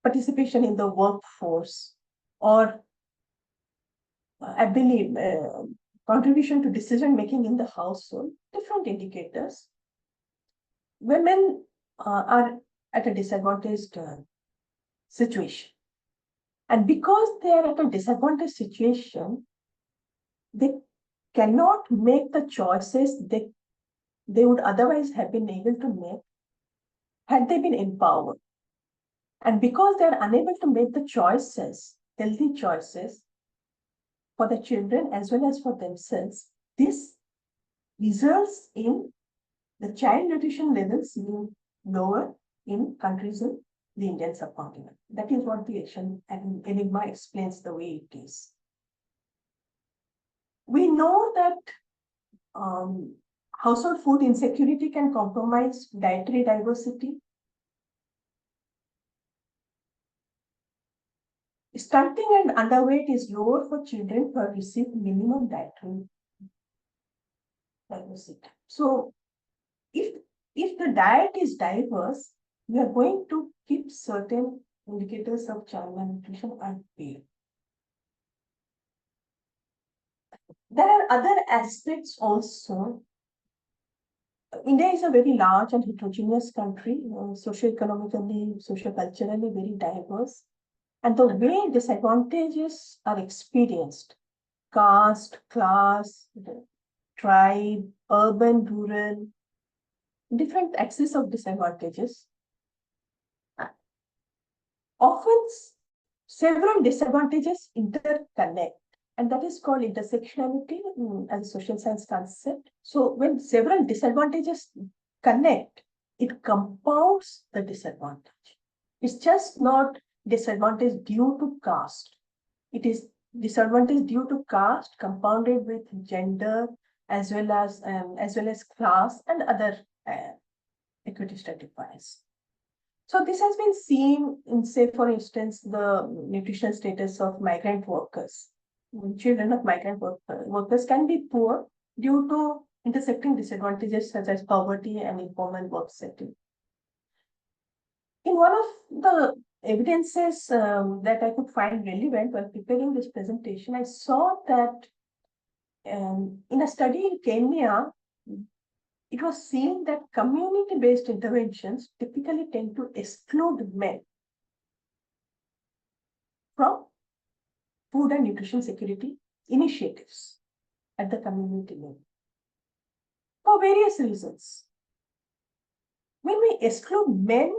participation in the workforce, or I believe contribution to decision making in the household, different indicators. Women are at a disadvantaged situation. And because they are at a disadvantaged situation, they cannot make the choices they would otherwise have been able to make had they been empowered. And because they are unable to make the choices, healthy choices, for the children as well as for themselves, this results in the child nutrition levels being lower in countries in the Indian subcontinent. That is what the Asian enigma explains the way it is. We know that household food insecurity can compromise dietary diversity. Stunting and underweight is lower for children who have received minimum dietary diversity. So, if the diet is diverse, we are going to keep certain indicators of child malnutrition unpaid. There are other aspects also. India is a very large and heterogeneous country, socio-economically, socio-culturally very diverse. And the way disadvantages are experienced, caste, class, tribe, urban, rural, different axes of disadvantages, often several disadvantages interconnect, and that is called intersectionality as a social science concept. So when several disadvantages connect, it compounds the disadvantage. It's just not disadvantage due to caste. It is disadvantage due to caste compounded with gender as well as class and other equity stratifiers. So this has been seen in, say, for instance, the nutritional status of migrant workers. Children of migrant workers can be poor due to intersecting disadvantages such as poverty and informal work setting. In one of the evidences that I could find relevant while preparing this presentation, I saw that in a study in Kenya, it was seen that community-based interventions typically tend to exclude men from food and nutrition security initiatives at the community level for various reasons. When we exclude men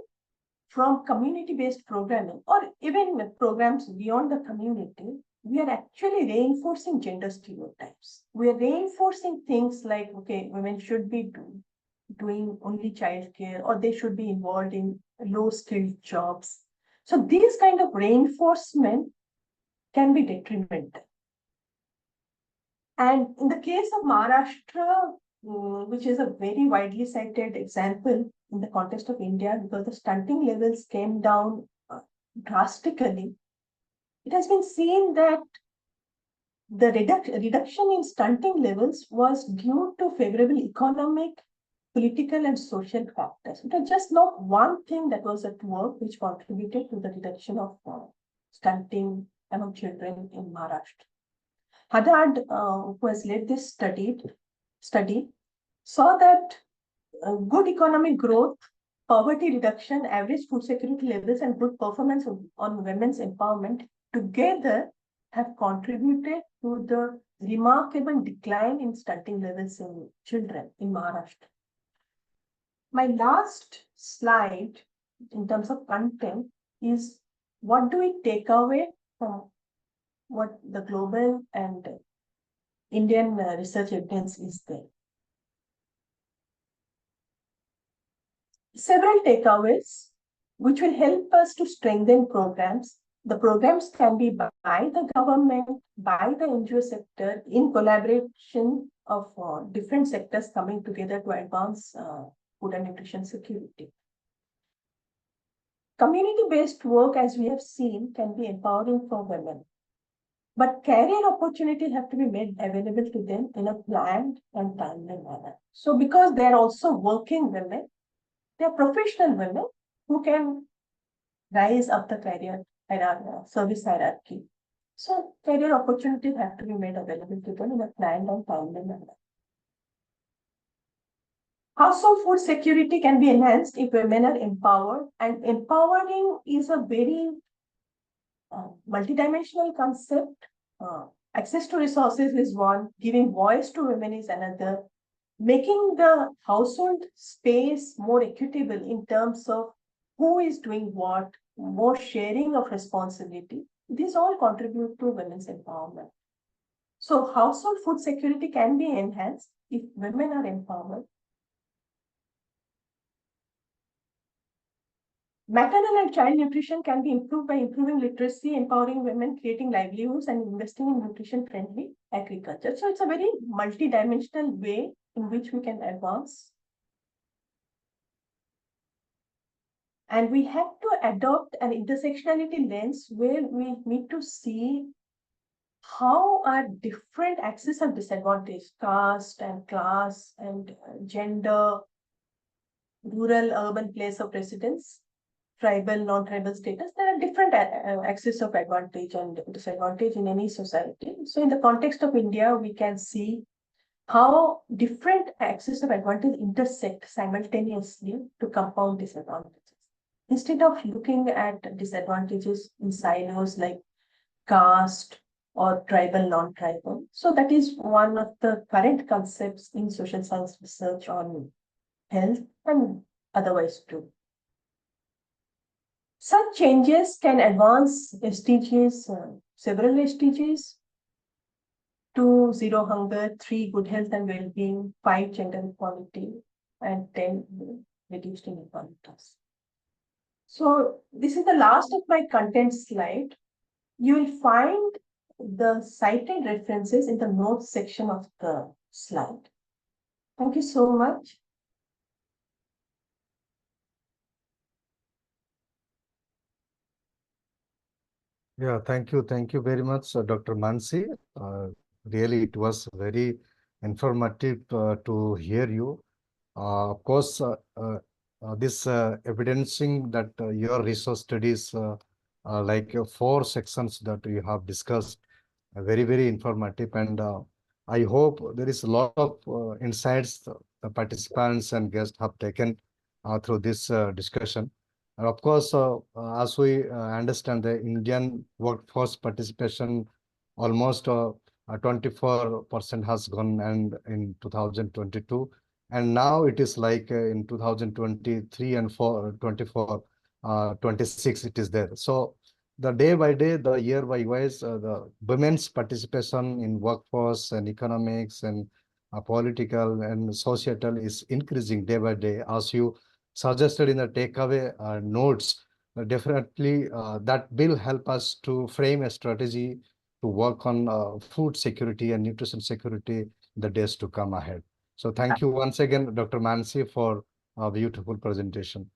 from community-based programming or even programs beyond the community, we are actually reinforcing gender stereotypes. We are reinforcing things like, okay, women should be doing only childcare, or they should be involved in low-skilled jobs. So these kind of reinforcement can be detrimental. And in the case of Maharashtra, which is a very widely cited example in the context of India, because the stunting levels came down drastically, it has been seen that the reduction in stunting levels was due to favorable economic, political, and social factors. It was just not one thing that was at work which contributed to the reduction of stunting among children in Maharashtra. Haddad, who has led this study, saw that good economic growth, poverty reduction, average food security levels, and good performance on women's empowerment together have contributed to the remarkable decline in stunting levels in children in Maharashtra. My last slide in terms of content is what do we take away from what the global and Indian research evidence is there. Several takeaways which will help us to strengthen programs. The programs can be by the government, by the NGO sector, in collaboration of different sectors coming together to advance food and nutrition security. Community-based work, as we have seen, can be empowering for women. But career opportunities have to be made available to them in a planned and timely manner. So because they're also working women, they're professional women who can rise up the career service hierarchy. So career opportunities have to be made available to them in a planned and timely manner. Household food security can be enhanced if women are empowered, and empowering is a very multidimensional concept. Access to resources is one, giving voice to women is another, making the household space more equitable in terms of who is doing what, more sharing of responsibility. These all contribute to women's empowerment. So household food security can be enhanced if women are empowered. Maternal and child nutrition can be improved by improving literacy, empowering women, creating livelihoods, and investing in nutrition-friendly agriculture. So it's a very multidimensional way in which we can advance. And we have to adopt an intersectionality lens where we need to see how are different axes of disadvantage, caste and class and gender, rural, urban place of residence, tribal, non-tribal status. There are different axes of advantage and disadvantage in any society. So in the context of India, we can see how different axes of advantage intersect simultaneously to compound disadvantages. Instead of looking at disadvantages in silos like caste or tribal, non-tribal. So that is one of the current concepts in social science research on health and otherwise too. Such changes can advance SDGs, several SDGs, 2, zero hunger, 3, good health and well-being, 5, gender equality, and 10, reduced inequalities. So this is the last of my content slide. You will find the cited references in the notes section of the slide. Thank you so much. Yeah, thank you. Thank you very much, Dr. Mansi. Really, it was very informative to hear you. Of course, this evidencing that your research studies, like four sections that you have discussed, very, very informative. And I hope there is a lot of insights the participants and guests have taken through this discussion. And of course, as we understand, the Indian workforce participation almost 24% has gone and in 2022. And now it is like in 2023 and 26, it is there. So the day by day, the year by year, the women's participation in workforce and economics and political and societal is increasing day by day. As you suggested in the takeaway notes, definitely that will help us to frame a strategy to work on food security and nutrition security in the days to come ahead. So thank you once again, Dr. Mansi, for a beautiful presentation.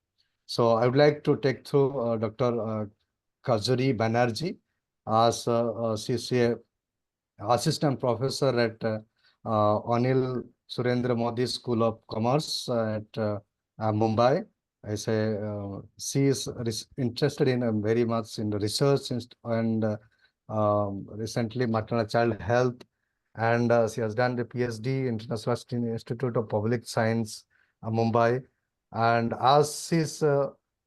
So I would like to take through Dr. Kazuri Banerjee as she's a assistant professor at Anil Surendra Modi School of Commerce at Mumbai. I say she is interested in very much in the research and recently maternal child health, and she has done the PhD International Institute of Public Science, Mumbai, and as she's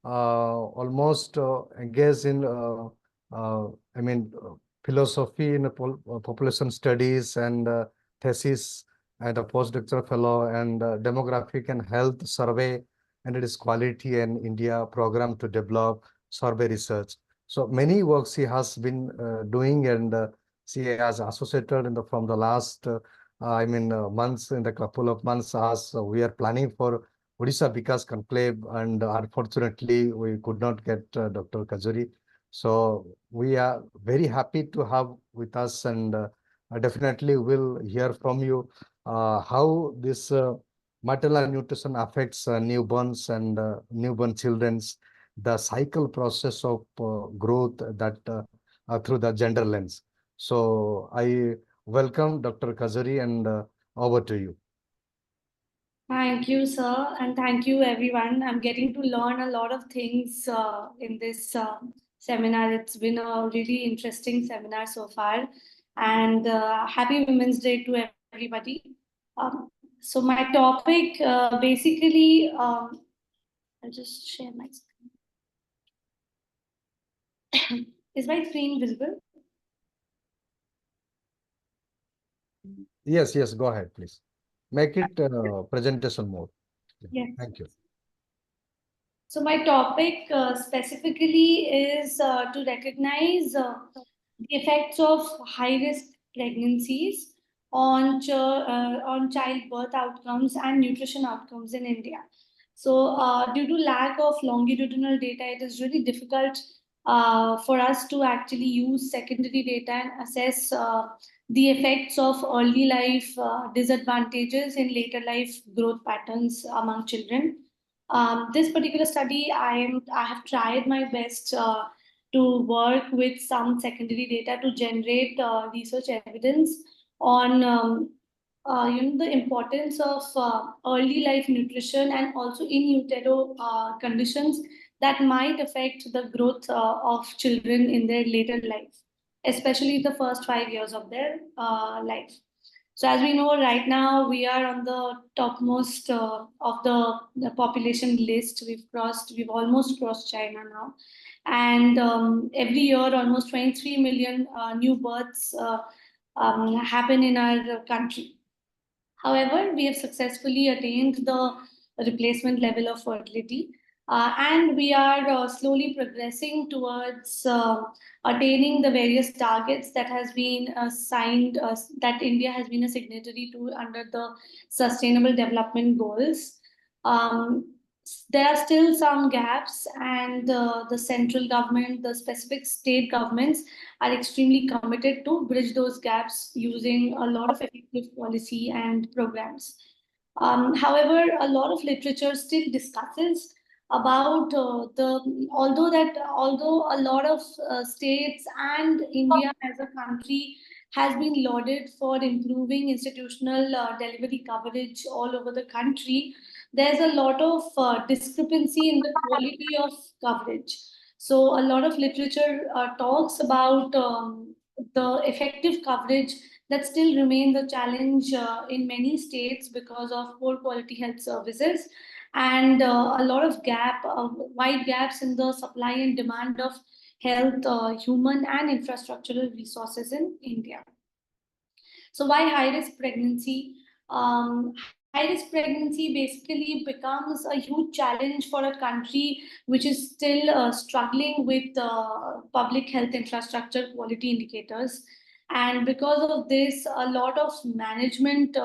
almost engaged in I mean philosophy in population studies and thesis and a postdoctoral fellow and demographic and health survey, and it is quality and India program to develop survey research. So many works she has been doing, and she has associated in the from the last months, in the couple of months, as we are planning for Odisha Vikas Conclave, and unfortunately we could not get Dr. Kazuri. So we are very happy to have with us, and definitely will hear from you how this maternal nutrition affects newborns and newborn children's, the cycle process of growth that through the gender lens. So I welcome Dr. Kazuri, and over to you. Thank you, sir, and thank you, everyone. I'm getting to learn a lot of things in this seminar. It's been a really interesting seminar so far, and happy Women's Day to everybody. So my topic basically, I'll just share my screen. Is my screen visible? Yes, yes, go ahead, please. Make it presentation mode. Yes. Thank you. So my topic specifically is to recognize the effects of high-risk pregnancies on childbirth outcomes and nutrition outcomes in India. So due to lack of longitudinal data, it is really difficult for us to actually use secondary data and assess the effects of early life disadvantages in later life growth patterns among children. This particular study, I have tried my best to work with some secondary data to generate research evidence on the importance of early life nutrition and also in utero conditions that might affect the growth of children in their later life, especially the first 5 years of their life. So as we know, right now we are on the topmost of the population list. We've almost crossed China now, and every year almost 23 million new births happen in our country. However, we have successfully attained the replacement level of fertility, and we are slowly progressing towards attaining the various targets that has been signed, that India has been a signatory to under the Sustainable Development Goals. There are still some gaps, and the central government, the specific state governments are extremely committed to bridge those gaps using a lot of effective policy and programs. However, a lot of literature still discusses about although a lot of states and India as a country has been lauded for improving institutional delivery coverage all over the country, there's a lot of discrepancy in the quality of coverage. So a lot of literature talks about the effective coverage that still remains a challenge in many states because of poor quality health services, and a lot of wide gaps in the supply and demand of health, human and infrastructural resources in India. So why high risk pregnancy? High risk pregnancy basically becomes a huge challenge for a country which is still struggling with public health infrastructure quality indicators. And because of this, a lot of management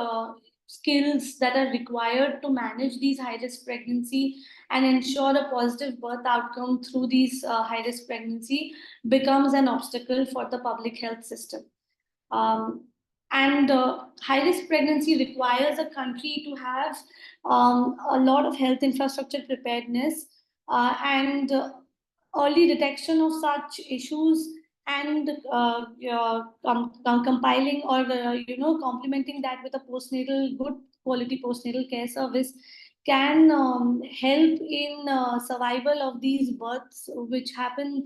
skills that are required to manage these high risk pregnancy and ensure a positive birth outcome through these high risk pregnancy becomes an obstacle for the public health system. Um, and high risk pregnancy requires a country to have a lot of health infrastructure preparedness and early detection of such issues, and compiling or complementing that with a good quality postnatal care service can help in survival of these births which happen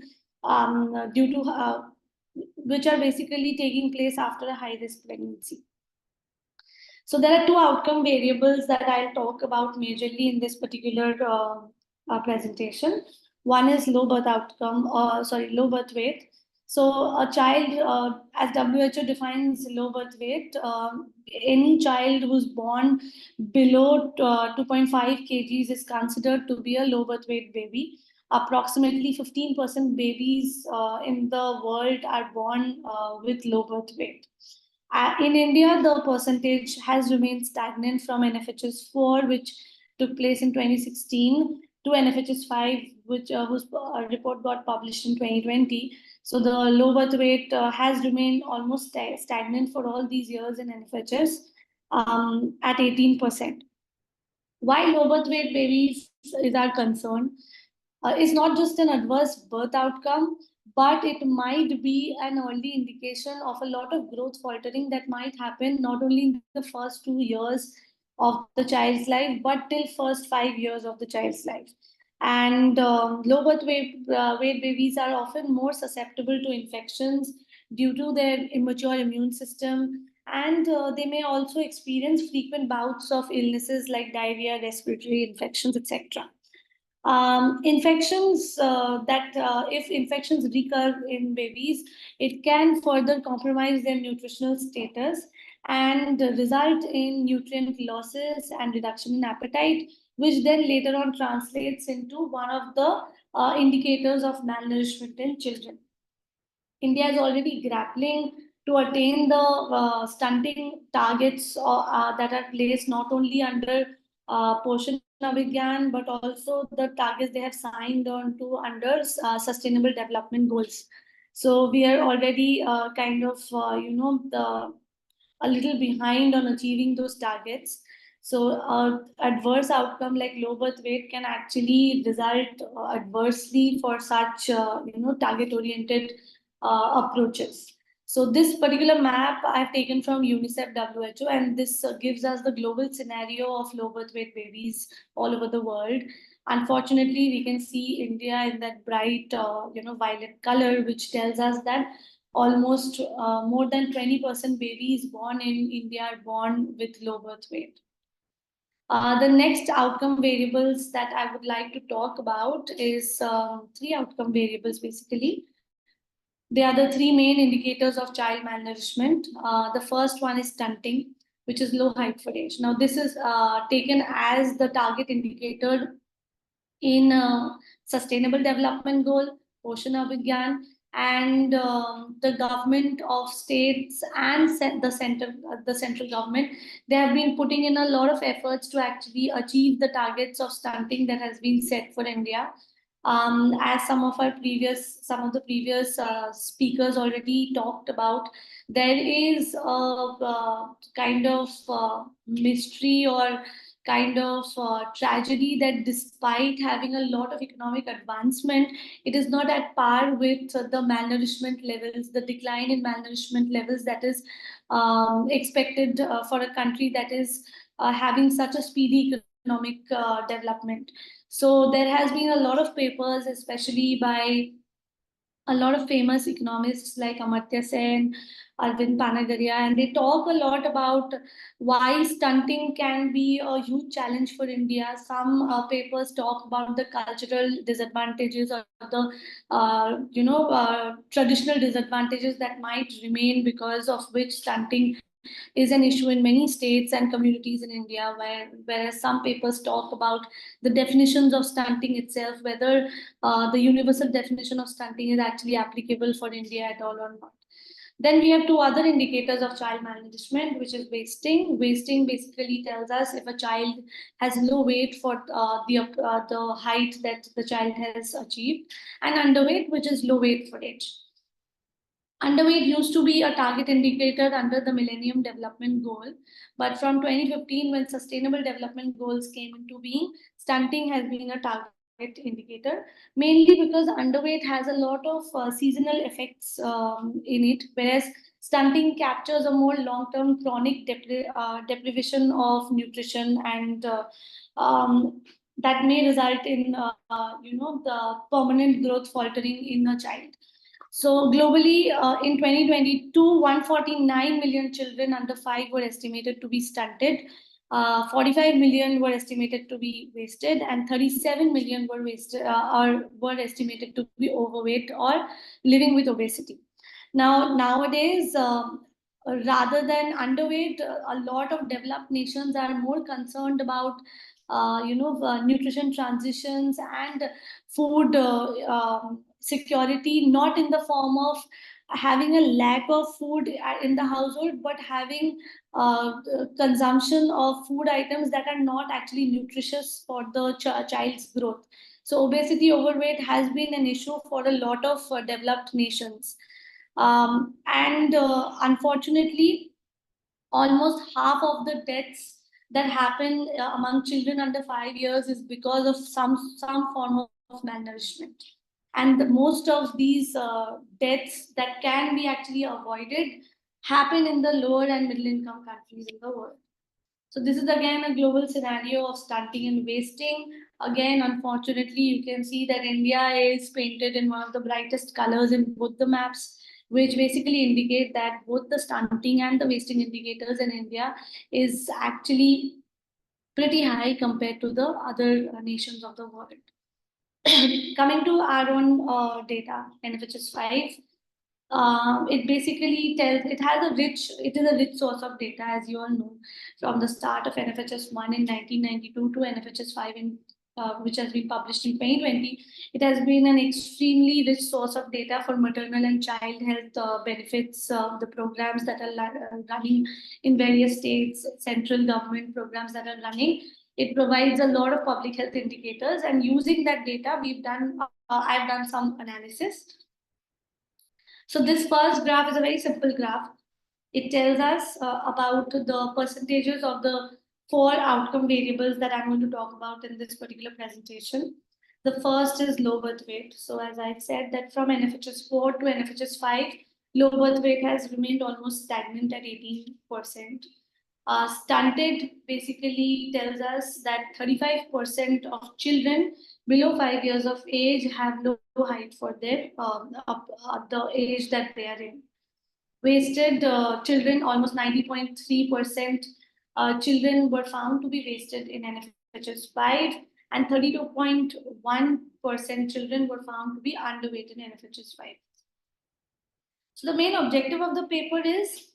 due to which are basically taking place after a high risk pregnancy. So there are two outcome variables that I'll talk about majorly in this particular presentation. One is low low birth weight. So a child, as WHO defines low birth weight, any child who's born below 2.5 kgs is considered to be a low birth weight baby. Approximately 15% babies in the world are born with low birth weight. In India, the percentage has remained stagnant from NFHS 4, which took place in 2016, to NFHS 5, whose report got published in 2020. So the low birth weight has remained almost stagnant for all these years in NFHS at 18%. Why low birth weight babies is our concern? Is not just an adverse birth outcome, but it might be an early indication of a lot of growth faltering that might happen not only in the first 2 years of the child's life, but till first 5 years of the child's life. And low birth weight babies are often more susceptible to infections due to their immature immune system, and they may also experience frequent bouts of illnesses like diarrhea, respiratory infections, etc. Infections if infections recur in babies, it can further compromise their nutritional status and result in nutrient losses and reduction in appetite, which then later on translates into one of the indicators of malnourishment in children. India is already grappling to attain the stunting targets that are placed not only under Poshan Abhigyan, but also the targets they have signed on to under Sustainable Development Goals. So we are already a little behind on achieving those targets. So adverse outcome like low birth weight can actually result adversely for such target-oriented approaches. So this particular map I've taken from UNICEF WHO, and this gives us the global scenario of low birth weight babies all over the world. Unfortunately, we can see India in that bright, violet color, which tells us that almost more than 20% babies born in India are born with low birth weight. The next outcome variables that I would like to talk about is three outcome variables basically. They are the three main indicators of child malnourishment. The first one is stunting, which is low height for age. Now, this is taken as the target indicator in Sustainable Development Goal, Poshan Abhigyan, and the government of states and the central government, they have been putting in a lot of efforts to actually achieve the targets of stunting that has been set for India. As some of the previous speakers already talked about, there is a kind of mystery or kind of tragedy that despite having a lot of economic advancement, it is not at par with the malnourishment levels, the decline in malnourishment levels that is expected for a country that is having such a speedy economic development. So there has been a lot of papers, especially by a lot of famous economists like Amartya Sen, Arvind Panagaria, and they talk a lot about why stunting can be a huge challenge for India. Some papers talk about the cultural disadvantages or the traditional disadvantages that might remain, because of which stunting is an issue in many states and communities in India, whereas some papers talk about the definitions of stunting itself, whether the universal definition of stunting is actually applicable for India at all or not. Then we have two other indicators of child malnourishment, which is wasting. Wasting basically tells us if a child has low weight for the height that the child has achieved, and underweight, which is low weight for age. Underweight used to be a target indicator under the Millennium Development Goal, but from 2015, when Sustainable Development Goals came into being, stunting has been a target indicator, mainly because underweight has a lot of seasonal effects in it, whereas stunting captures a more long-term chronic deprivation of nutrition, and that may result in the permanent growth faltering in a child. So globally, in 2022, 149 million children under 5 were estimated to be stunted. 45 million were estimated to be wasted, and 37 million were were estimated to be overweight or living with obesity. Now, nowadays, rather than underweight, a lot of developed nations are more concerned about nutrition transitions and food security, not in the form of having a lack of food in the household, but having consumption of food items that are not actually nutritious for the child's growth. So obesity, overweight has been an issue for a lot of developed nations. And unfortunately, almost half of the deaths that happen among children under 5 years is because of some form of malnourishment. And most of these deaths that can be actually avoided happen in the lower and middle income countries in the world. So this is again a global scenario of stunting and wasting. Again, unfortunately, you can see that India is painted in one of the brightest colors in both the maps, which basically indicate that both the stunting and the wasting indicators in India is actually pretty high compared to the other nations of the world. Coming to our own data, NFHS 5, it basically tells, it is a rich source of data, as you all know, from the start of NFHS 1 in 1992 to NFHS 5 which has been published in 2020. It has been an extremely rich source of data for maternal and child health benefits, the programs that are running in various states, central government programs that are running. It provides a lot of public health indicators, and using that data, I've done some analysis. So this first graph is a very simple graph. It tells us about the percentages of the 4 outcome variables that I'm going to talk about in this particular presentation. The first is low birth weight. So as I said, that from NFHS 4 to NFHS 5, low birth weight has remained almost stagnant at 18%. Stunted basically tells us that 35% of children below 5 years of age have low height for their the age that they are in. Wasted children, almost 90.3% children were found to be wasted in NFHS 5, and 32.1% children were found to be underweight in NFHS 5. So the main objective of the paper is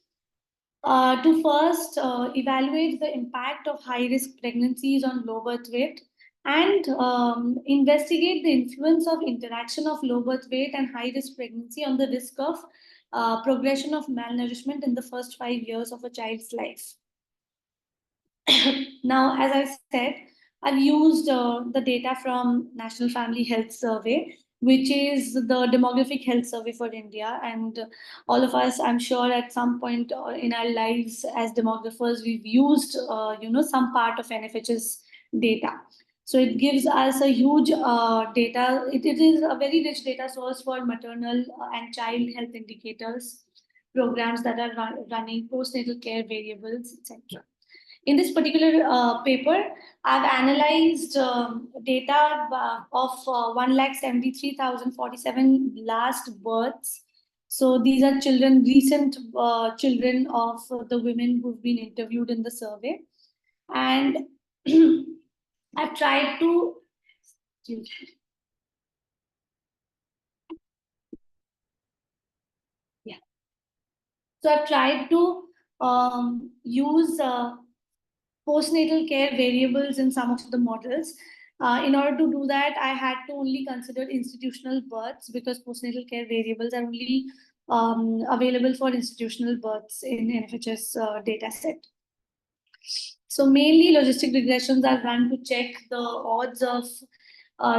to first evaluate the impact of high-risk pregnancies on low birth weight, and investigate the influence of interaction of low birth weight and high-risk pregnancy on the risk of progression of malnourishment in the first 5 years of a child's life. Now, as I said, I've used the data from National Family Health Survey, which is the demographic health survey for India. And all of us, I'm sure, at some point in our lives as demographers, we've used, some part of NFH's data. So it gives us a huge data. It is a very rich data source for maternal and child health indicators, programs that are running, postnatal care variables, etc. In this particular paper, I've analyzed data of 1,73,047 last births. So these are children, recent children of the women who've been interviewed in the survey. And I've tried to, yeah. So I've tried to use postnatal care variables in some of the models. In order to do that, I had to only consider institutional births because postnatal care variables are only available for institutional births in NFHS data set. So mainly logistic regressions are run to check the odds of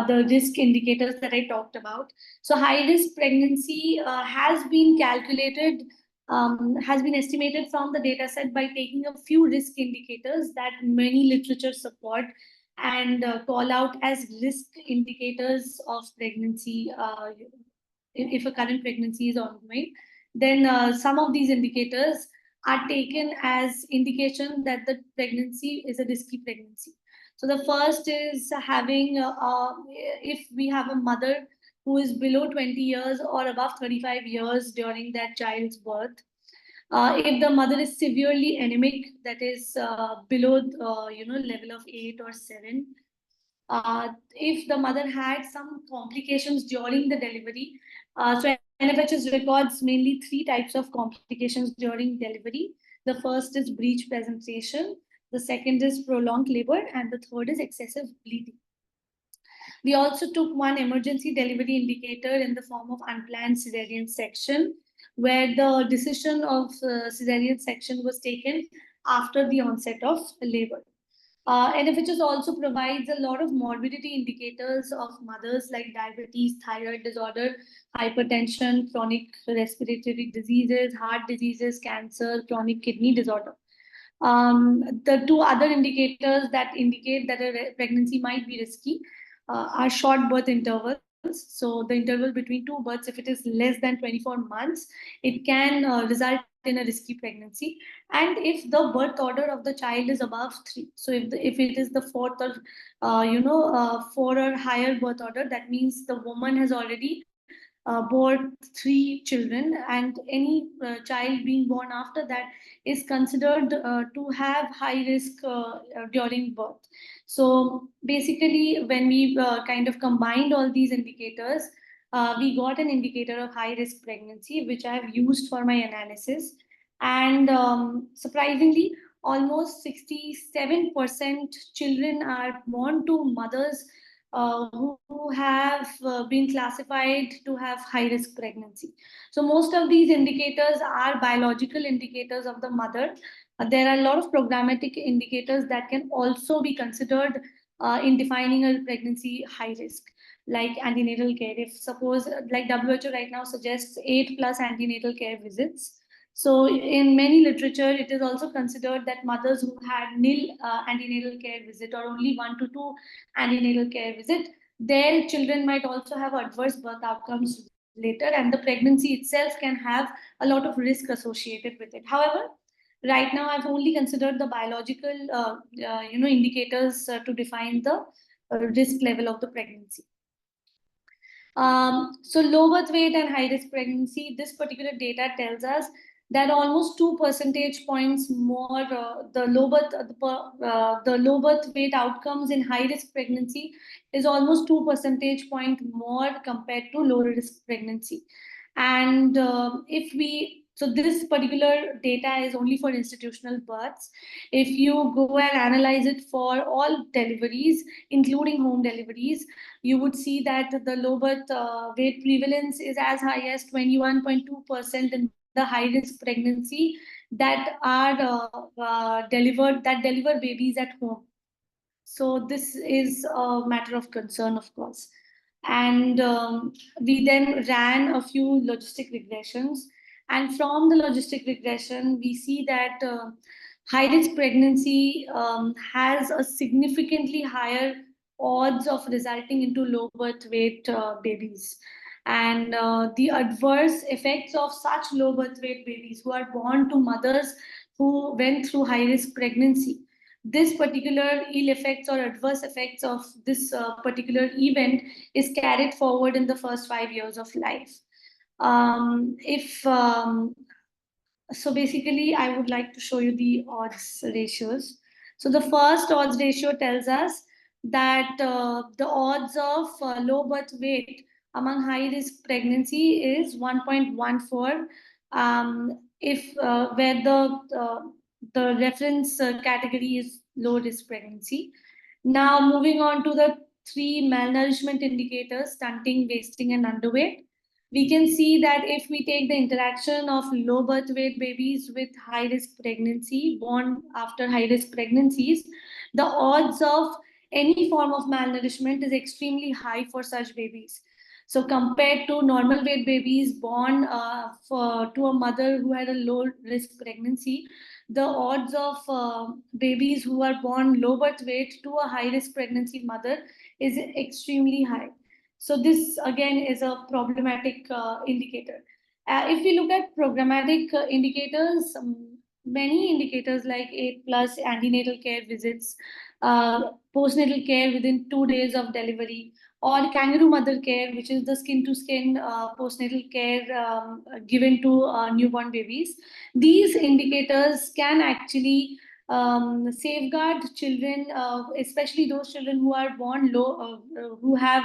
the risk indicators that I talked about. So high risk pregnancy has been calculated, has been estimated from the data set by taking a few risk indicators that many literature support and call out as risk indicators of pregnancy. If a current pregnancy is ongoing, then some of these indicators are taken as indication that the pregnancy is a risky pregnancy. So the first is having, if we have a mother who is below 20 years or above 35 years during that child's birth, if the mother is severely anemic, that is below, level of 8 or 7, if the mother had some complications during the delivery. So NFHS records mainly 3 types of complications during delivery. The first is breech presentation, the second is prolonged labor, and the third is excessive bleeding. We also took one emergency delivery indicator in the form of unplanned cesarean section, where the decision of cesarean section was taken after the onset of labor. NFHS also provides a lot of morbidity indicators of mothers like diabetes, thyroid disorder, hypertension, chronic respiratory diseases, heart diseases, cancer, chronic kidney disorder. The 2 other indicators that indicate that a pregnancy might be risky are short birth intervals. So the interval between 2 births, if it is less than 24 months, it can result in a risky pregnancy. And if the birth order of the child is above 3, so if it is the 4th or 4 or higher birth order, that means the woman has already bore 3 children, and any child being born after that is considered to have high risk during birth. So basically, when we kind of combined all these indicators, we got an indicator of high risk pregnancy, which I have used for my analysis. And surprisingly, almost 67% children are born to mothers who have been classified to have high risk pregnancy. So most of these indicators are biological indicators of the mother. There are a lot of programmatic indicators that can also be considered in defining a pregnancy high risk, like antenatal care. If suppose, like WHO right now suggests 8+ antenatal care visits. So in many literature, it is also considered that mothers who had nil antenatal care visit or only 1 to 2 antenatal care visit, their children might also have adverse birth outcomes later, and the pregnancy itself can have a lot of risk associated with it. However, right now I've only considered the biological indicators to define the risk level of the pregnancy. So low birth weight and high risk pregnancy, this particular data tells us that almost 2 percentage points more the low birth weight outcomes in high risk pregnancy is almost 2 percentage point more compared to low risk pregnancy. And so this particular data is only for institutional births. If you go and analyze it for all deliveries, including home deliveries, you would see that the low birth weight prevalence is as high as 21.2% in the high risk pregnancy that are deliver babies at home. So this is a matter of concern, of course. And we then ran a few logistic regressions. And from the logistic regression, we see that high-risk pregnancy has a significantly higher odds of resulting into low birth weight babies. And the adverse effects of such low birth weight babies who are born to mothers who went through high-risk pregnancy, this particular ill effects or adverse effects of this particular event is carried forward in the first 5 years of life. If So basically, I would like to show you the odds ratios. So the first odds ratio tells us that the odds of low birth weight among high risk pregnancy is 1.14. If Where the reference category is low risk pregnancy. Now moving on to the three malnourishment indicators: stunting, wasting, and underweight. We can see that if we take the interaction of low birth weight babies with high risk pregnancy, born after high risk pregnancies, the odds of any form of malnourishment is extremely high for such babies. So compared to normal weight babies born to a mother who had a low risk pregnancy, the odds of babies who are born low birth weight to a high risk pregnancy mother is extremely high. So this again is a problematic indicator. If we look at programmatic indicators, many indicators like 8 plus antenatal care visits, postnatal care within 2 days of delivery, or kangaroo mother care, which is the skin to skin postnatal care given to newborn babies. These indicators can actually safeguard children, especially those children who are born low, who have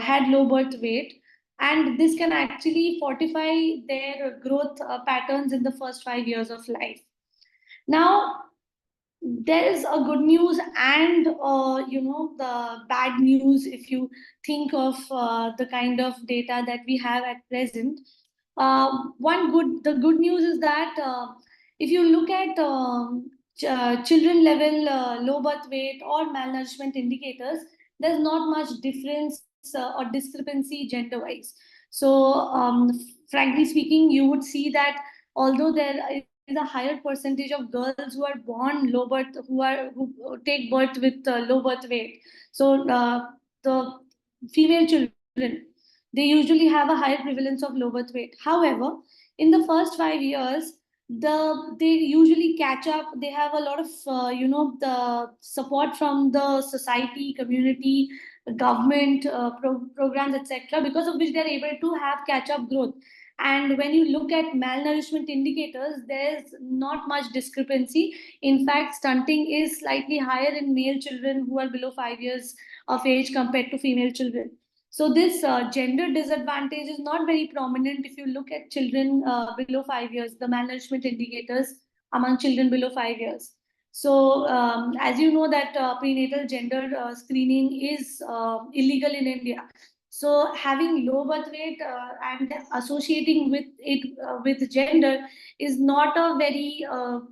had low birth weight, and this can actually fortify their growth patterns in the first 5 years of life. Now, there is a good news and the bad news if you think of the kind of data that we have at present. The good news is that if you look at children level low birth weight or malnourishment indicators, there's not much difference or discrepancy gender wise. So frankly speaking, you would see that although there is a higher percentage of girls who are born low birth, who take birth with low birth weight. So the female children, they usually have a higher prevalence of low birth weight. However, in the first 5 years, they usually catch up. They have a lot of the support from the society, community, government programs, etc., because of which they're able to have catch up growth. And when you look at malnourishment indicators, there's not much discrepancy. In fact, stunting is slightly higher in male children who are below 5 years of age compared to female children. So this gender disadvantage is not very prominent if you look at children below 5 years, the malnourishment indicators among children below 5 years. So as you know that prenatal gender screening is illegal in India. So having low birth weight and associating with it with gender is not a very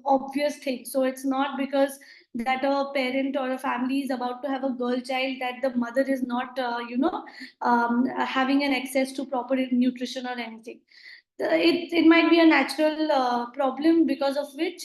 obvious thing. So it's not because that a parent or a family is about to have a girl child that the mother is not having an access to proper nutrition or anything. It might be a natural problem because of which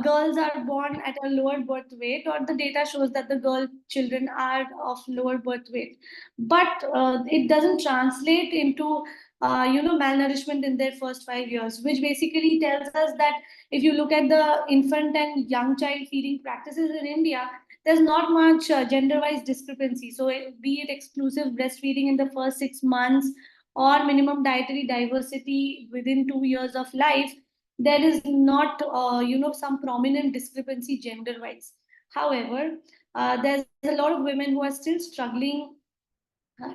girls are born at a lower birth weight, or the data shows that the girl children are of lower birth weight, but it doesn't translate into malnourishment in their first 5 years, which basically tells us that if you look at the infant and young child feeding practices in India, there's not much gender-wise discrepancy. So be it exclusive breastfeeding in the first 6 months or minimum dietary diversity within 2 years of life, there is not some prominent discrepancy gender-wise. However, there's a lot of women who are still struggling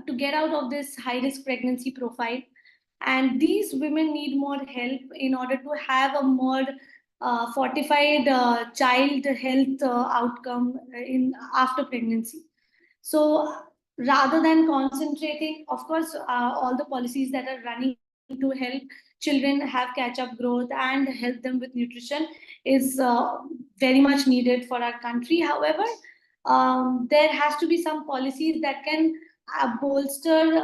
to get out of this high-risk pregnancy profile. And these women need more help in order to have a more fortified child health outcome in after pregnancy. So rather than concentrating, of course, all the policies that are running to help children have catch-up growth and help them with nutrition is very much needed for our country. However, there has to be some policies that can bolster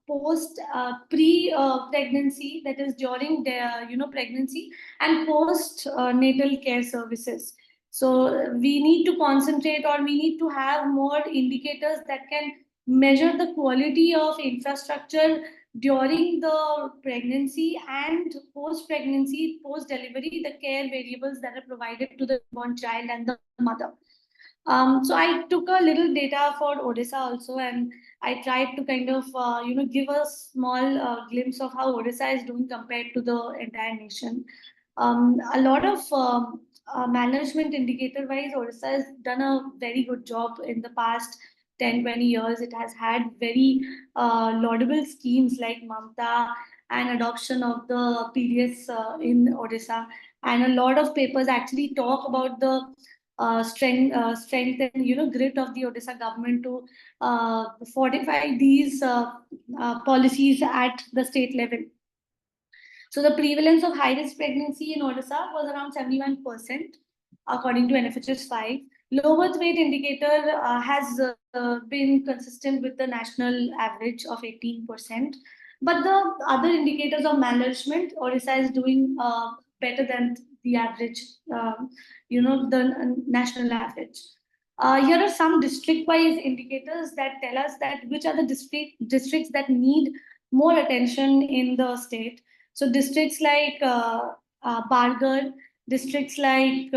post pre-pregnancy, that is during their pregnancy, and post natal care services. So we need to concentrate, or we need to have more indicators that can measure the quality of infrastructure during the pregnancy and post-pregnancy, post-delivery, the care variables that are provided to the born child and the mother. So I took a little data for Odisha also, and I tried to kind of give a small glimpse of how Odisha is doing compared to the entire nation. A lot of management indicator wise, Odisha has done a very good job in the past 10-20 years. It has had very laudable schemes like Mamta and adoption of the PDS in Odisha. And a lot of papers actually talk about the strength and grit of the Odisha government to fortify these policies at the state level. So the prevalence of high-risk pregnancy in Odisha was around 71%, according to NFHS 5. Low birth weight indicator has been consistent with the national average of 18%. But the other indicators of malnourishment, Odisha is doing better than the average, the national average. Here are some district-wise indicators that tell us that which are the districts that need more attention in the state. So districts like Bargarh, districts like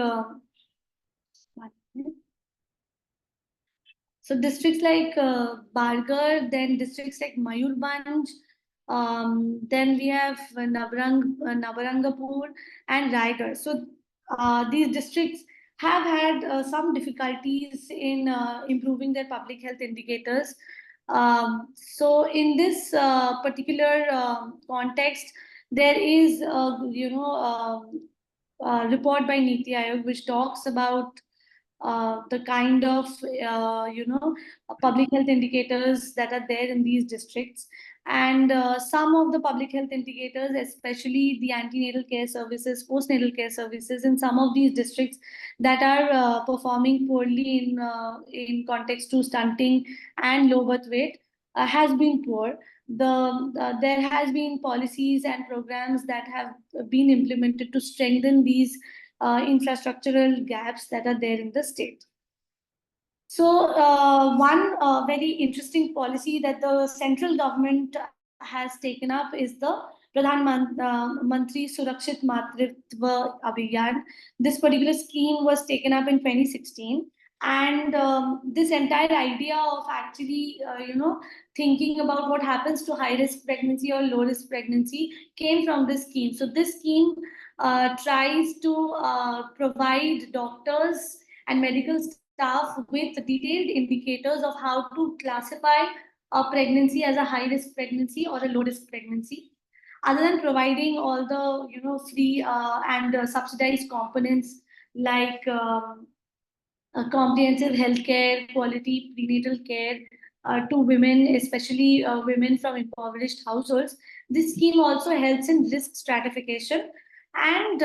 Bargarh, then districts like Mayurbhanj, then we have Nabarangapur and Raigad. So these districts have had some difficulties in improving their public health indicators. So in this particular context, there is report by Niti Aayog which talks about the kind of public health indicators that are there in these districts, and some of the public health indicators, especially the antenatal care services, postnatal care services in some of these districts that are performing poorly in context to stunting and low birth weight, has been poor. There has been policies and programs that have been implemented to strengthen these infrastructural gaps that are there in the state. So one very interesting policy that the central government has taken up is the Pradhan Mantri Surakshit Matritva Abhiyan. This particular scheme was taken up in 2016. And this entire idea of actually, thinking about what happens to high-risk pregnancy or low-risk pregnancy came from this scheme. So this scheme tries to provide doctors and medical staff with detailed indicators of how to classify a pregnancy as a high-risk pregnancy or a low-risk pregnancy. Other than providing all the free and subsidized components like comprehensive healthcare, quality prenatal care to women, especially women from impoverished households. This scheme also helps in risk stratification and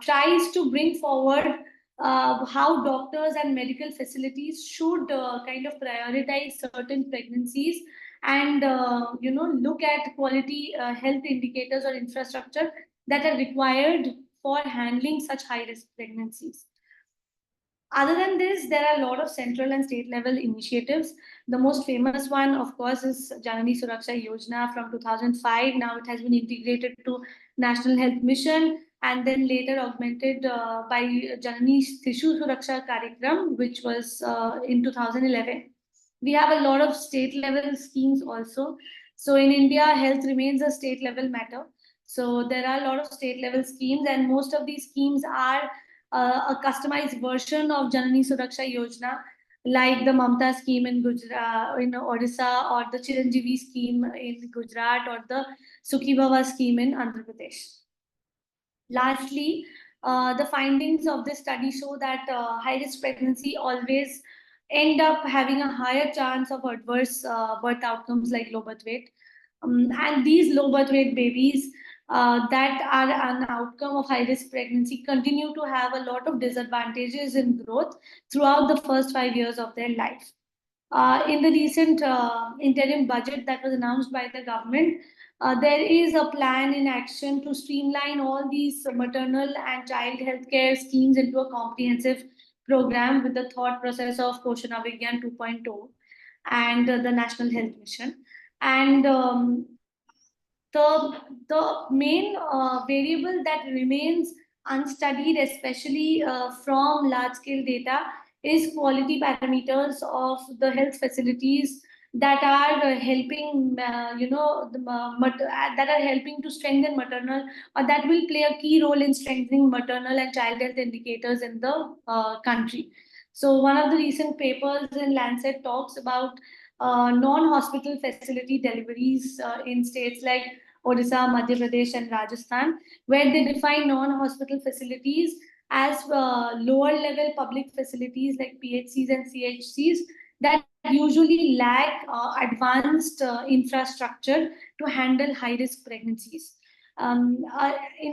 tries to bring forward how doctors and medical facilities should kind of prioritize certain pregnancies and look at quality health indicators or infrastructure that are required for handling such high risk pregnancies. Other than this, there are a lot of central and state level initiatives. The most famous one, of course, is Janani Suraksha Yojana from 2005. Now it has been integrated to National Health Mission and then later augmented by Janani Sishu Suraksha Karikram, which was in 2011. We have a lot of state level schemes also. So in India, health remains a state level matter. So there are a lot of state level schemes, and most of these schemes are a customized version of Janani Suraksha Yojana, like the Mamta scheme in Gujarat, in Odisha, or the Chiranjeevi scheme in Gujarat, or the Sukhi Bhava scheme in Andhra Pradesh. Lastly, the findings of this study show that high-risk pregnancy always end up having a higher chance of adverse birth outcomes like low birth weight. And these low birth weight babies that are an outcome of high-risk pregnancy continue to have a lot of disadvantages in growth throughout the first 5 years of their life. In the recent interim budget that was announced by the government, there is a plan in action to streamline all these maternal and child healthcare schemes into a comprehensive program with the thought process of Poshana Vigyan 2.0 and the National Health Mission. And the main variable that remains unstudied, especially from large scale data, is quality parameters of the health facilities that are helping, that are helping to strengthen maternal, or that will play a key role in strengthening maternal and child health indicators in the country. So one of the recent papers in Lancet talks about non-hospital facility deliveries in states like Odisha, Madhya Pradesh, and Rajasthan, where they define non-hospital facilities as lower level public facilities like PHCs and CHCs that usually lack advanced infrastructure to handle high-risk pregnancies. In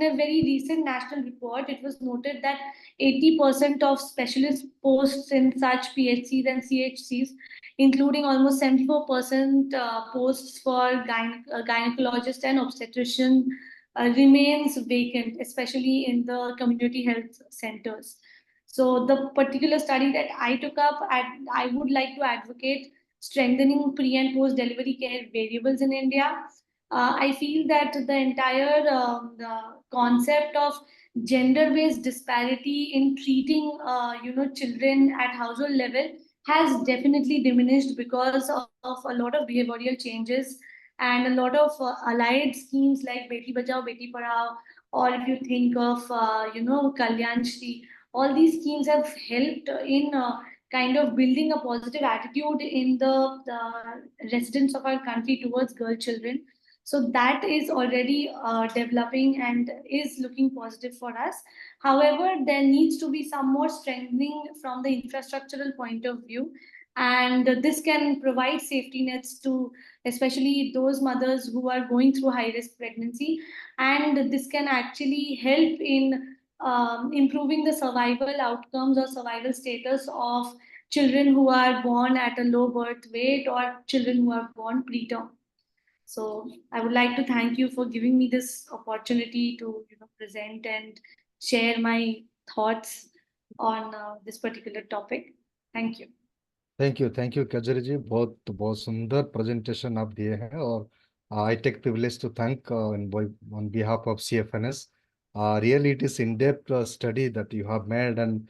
a very recent national report, it was noted that 80% of specialist posts in such PHCs and CHCs, including almost 74% posts for gynecologist and obstetrician, remains vacant, especially in the community health centers. So the particular study that I took up, I would like to advocate strengthening pre and post delivery care variables in India. I feel that the entire the concept of gender-based disparity in treating children at household level has definitely diminished because of a lot of behavioral changes and a lot of allied schemes like Beti Bachao, Beti Padhao, or if you think of Kalyan Shri, all these schemes have helped in kind of building a positive attitude in the residents of our country towards girl children. So that is already developing and is looking positive for us. However, there needs to be some more strengthening from the infrastructural point of view. And this can provide safety nets to especially those mothers who are going through high risk pregnancy. And this can actually help in improving the survival outcomes or survival status of children who are born at a low birth weight or children who are born preterm. So I would like to thank you for giving me this opportunity to present and share my thoughts on this particular topic. Thank you. Thank you Kajri ji, बहुत बहुत सुंदर presentation आप दिए हैं। और I take privilege to thank on behalf of CFNS. Really it is in-depth study that you have made, and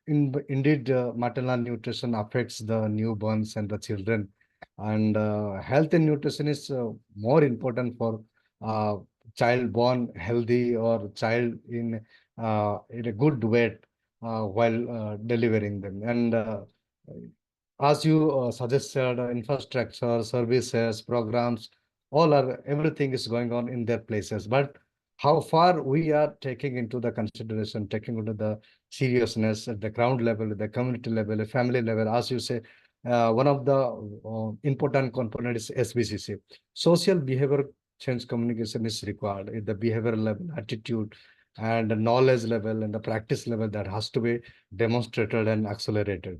indeed maternal nutrition affects the newborns and the children, and health and nutrition is more important for child born healthy or child in a good weight while delivering them. And as you suggested, infrastructure, services, programs, everything is going on in their places. But how far we are taking into the consideration, taking into the seriousness at the ground level, the community level, the family level, as you say, one of the important components is SBCC. Social behavior change communication is required at the behavior level, attitude, and the knowledge level, and the practice level that has to be demonstrated and accelerated.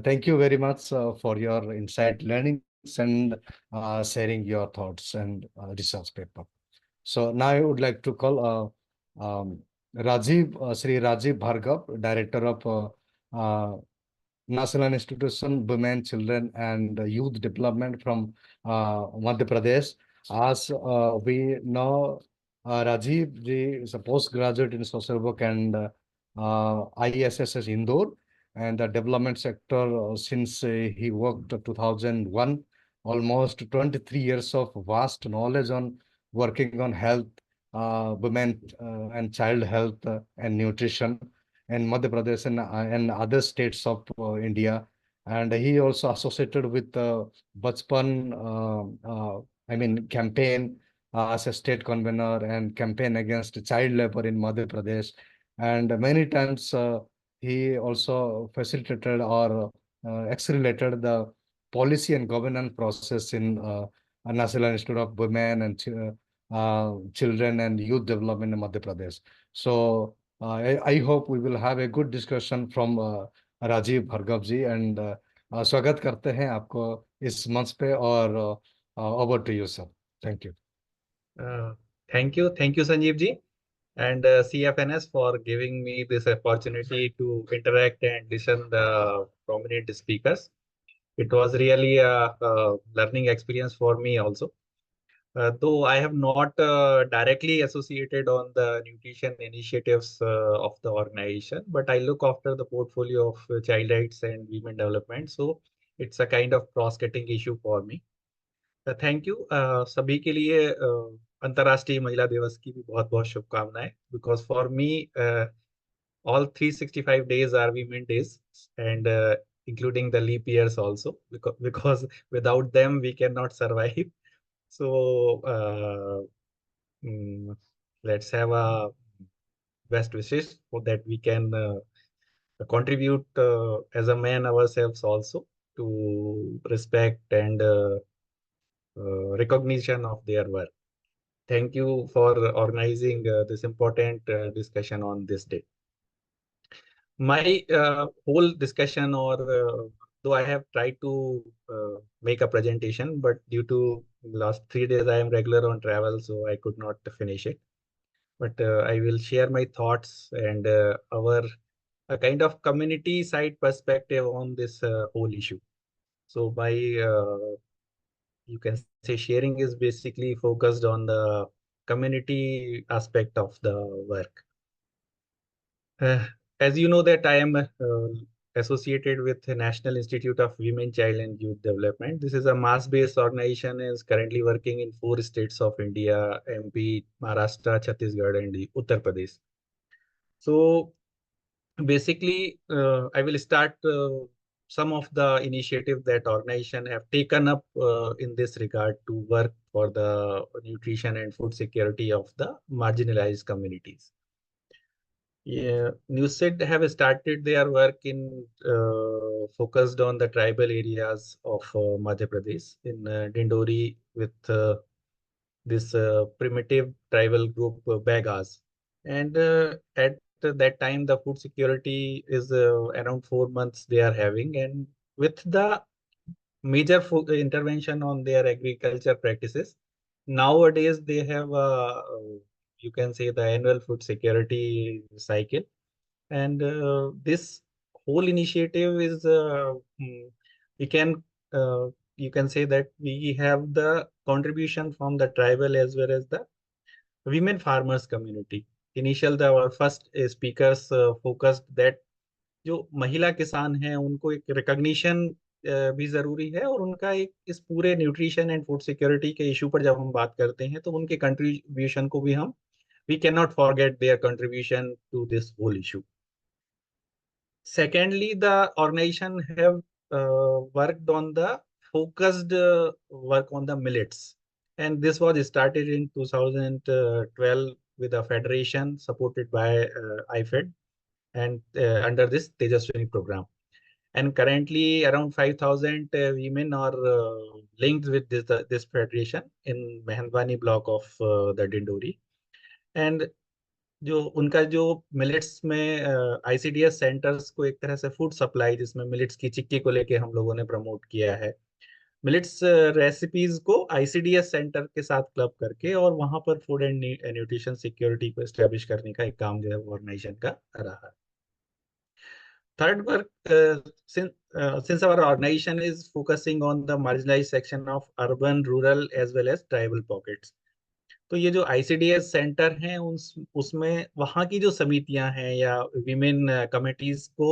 Thank you very much for your insight, learnings, and sharing your thoughts and research paper. So now I would like to call Sri Rajiv Bhargav, Director of National Institution Women, Children and Youth Development from Madhya Pradesh. As we know, Rajiv ji is a postgraduate in social work and ISSS Indore, and the development sector since he worked 2001, almost 23 years of vast knowledge on working on health, women and child health and nutrition in Madhya Pradesh and other states of India. And he also associated with the Bachpan, campaign as a state convener and campaign against child labor in Madhya Pradesh. And many times he also facilitated or accelerated the policy and governance process in National Institute of Women and Children and Youth Development in Madhya Pradesh. So I hope we will have a good discussion from Rajiv Bhargavji, and स्वागत करते हैं आपको इस मंच पे, और over to you sir. Thank you. Thank you, Sanjeev ji, and CFNS for giving me this opportunity to interact and listen the prominent speakers. It was really a learning experience for me also. Though I have not directly associated on the nutrition initiatives of the organization, but I look after the portfolio of child rights and women development. So it's a kind of cross-cutting issue for me. Thank you सभी के लिए अंतर्राष्ट्रीय महिला दिवस की भी बहुत बहुत शुभकामनाएं, because for me all 365 days are women days, and including the leap years also, because without them we cannot survive. So mm, let's have a best wishes so that we can contribute as a man ourselves also to respect and recognition of their work. Thank you for organizing this important discussion on this day. My whole discussion, or though I have tried to make a presentation, but due to last 3 days I am regular on travel, so I could not finish it. But I will share my thoughts and our a kind of community side perspective on this whole issue. So my you can say sharing is basically focused on the community aspect of the work. Uh, as you know that I am associated with the National Institute of Women, Child and Youth Development. This is a mass-based organization, is currently working in 4 states of India: MP, Maharashtra, Chhattisgarh and Uttar Pradesh. So basically, I will start some of the initiatives that organization have taken up in this regard to work for the nutrition and food security of the marginalized communities. Yeah, NewSed have started their work in focused on the tribal areas of Madhya Pradesh in Dindori with this primitive tribal group Bagas. And at that time, the food security is around 4 months they are having. And with the major intervention on their agriculture practices, nowadays they have, you can say, the annual food security cycle. And this whole initiative is, we can, uh, you can say that we have the contribution from the tribal as well as the women farmers community. Our first speakers focused that जो महिला किसान हैं उनको एक recognition भी जरूरी है, और उनका एक इस पूरे न्यूट्रिशन एंड फूड सिक्योरिटी के इशू पर जब हम बात करते हैं तो उनके कंट्रीब्यूशन को भी हम we cannot forget their contribution to this whole issue. Secondly, the organization have worked on the focused work on the millets, and this was started in 2012 with a federation supported by IFED, and under this Tejaswini program. And currently around 5,000 women are linked with this federation in Mehandwani block of the Dindori. And जो उनका जो millets में ICDS centres को एक तरह से food supply, जिसमें millets की चिक्की को लेके हम लोगों ने प्रमोट किया है, मिलेट्स रेसिपीज को आईसीडीएस सेंटर के साथ क्लब करके, और वहां पर फूड एंड न्यूट्रिशन सिक्योरिटी को एस्टेब्लिश करने का एक काम जो है ऑर्गेनाइजेशन का रहा है. Third work, since our organization is focusing on the marginalized section of urban, rural as well as tribal pockets, तो ये जो आईसीडीएस सेंटर हैं उसमें वहाँ की जो समितियां हैं या विमेन कमिटीज को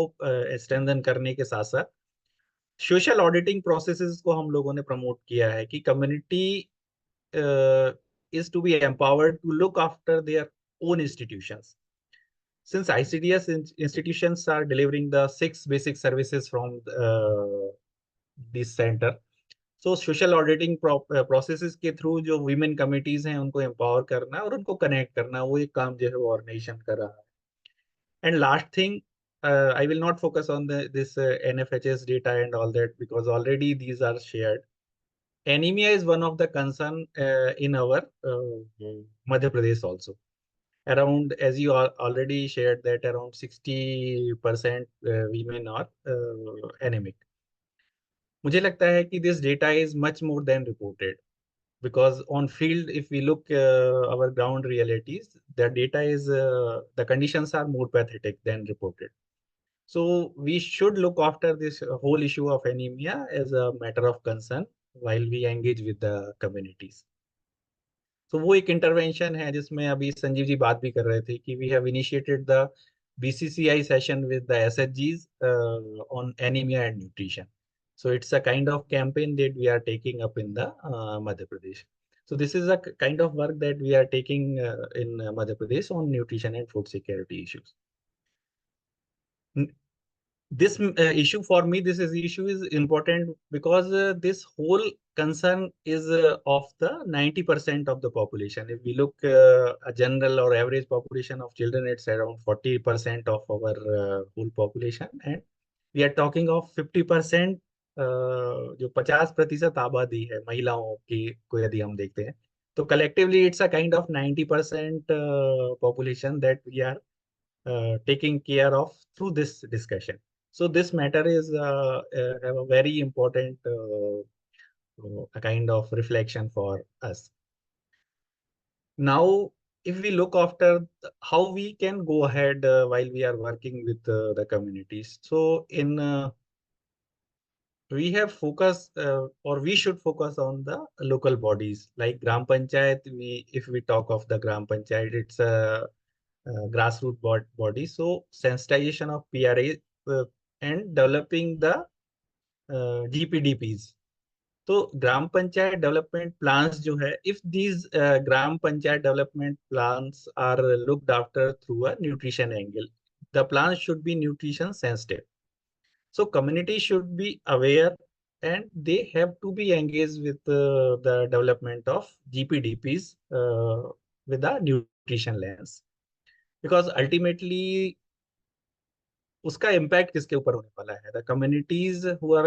स्ट्रेंथन करने के साथ साथ सोशल ऑडिटिंग प्रोसेसेस को हम लोगों ने प्रमोट किया है कि community is to be empowered to look after their own institutions. Since ICDS institutions are delivering the 6 basic services from this center, so social auditing processes के थ्रू जो women committees हैं उनको एम्पावर करना और उनको कनेक्ट करना, वो एक काम जो है वो ऑर्गेनाइजेशन कर रहा है. And last thing, I will not focus on this NFHS data and all that because already these are shared. Anemia is one of the concern in our Madhya Pradesh also. Around, as you already shared, that around 60% women are anemic. मुझे लगता है कि this data is much more than reported, because on field, if we look our ground realities, the data is the conditions are more pathetic than reported. So we should look after this whole issue of anemia as a matter of concern while we engage with the communities. तो वो एक intervention है जिसमें अभी संजीव जी बात भी कर रहे थे कि we have initiated the BCCI session with the एसएचजीज on anaemia and nutrition. So it's a kind of campaign that we are taking up in the Madhya Pradesh. So this is a kind of work that we are taking in Madhya Pradesh on nutrition and food security issues. This issue for me, this issue is important because this whole concern is of the 90% of the population. If we look a general or average population of children, it's around 40% of our whole population, and we are talking of 50%. जो 50% आबादी है महिलाओं की को यदि हम देखते हैं, तो collectively it's a kind of 90% population that we are taking care of through this discussion. So this matter is have a very important a kind of reflection for us. Now, if we look after how we can go ahead while we are working with the communities. So in we have focus or we should focus on the local bodies like Gram Panchayat. If we talk of the Gram Panchayat, it's a grassroots body. So sensitization of PRA and developing the GPDPs. तो ग्राम panchayat development plans जो है, if these gram panchayat development plans are looked after through a nutrition angle, the plan should be nutrition sensitive. So community should be aware and they have to be engaged with the development of GPDPs with a nutrition lens. Because ultimately उसका impact किसके ऊपर होने वाला है? The communities who are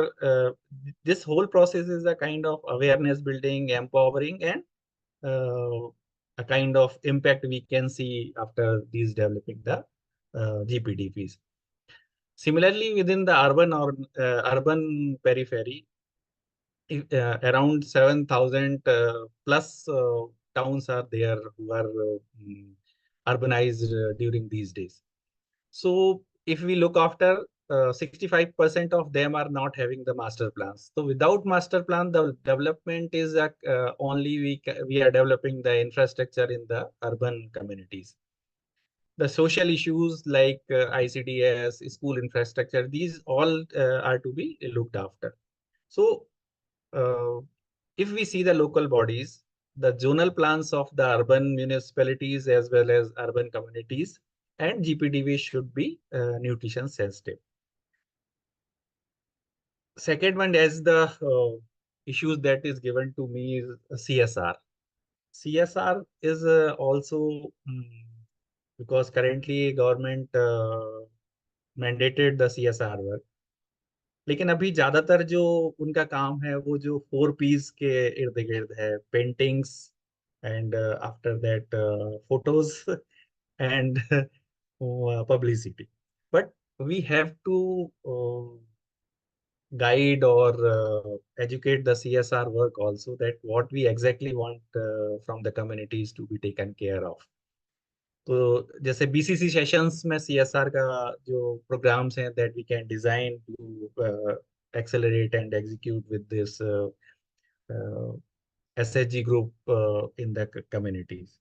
this whole process is a kind of awareness building, empowering and a kind of impact we can see after these developing the GPDPs. Similarly, within the urban or urban periphery, around 7,000 plus towns are there who are urbanized during these days. So if we look after 65% of them are not having the master plans. So without master plan, the development is only we are developing the infrastructure in the urban communities. The social issues like ICDS, school infrastructure, these all are to be looked after. So if we see the local bodies, the zonal plans of the urban municipalities as well as urban communities and GPDV should be nutrition sensitive. Second one, as the issues that is given to me is CSR. CSR is also because currently government mandated the CSR work. लेकिन अभी ज्यादातर जो उनका काम है वो जो 4 Ps के इर्द गिर्द है, paintings and after that photos and publicity. But we have to guide or educate the CSR work also, that what we exactly want from the communities to be taken care of. तो जैसे BCC sessions में CSR का जो programmes हैं that we can design to accelerate and execute with this SHG group in the communities.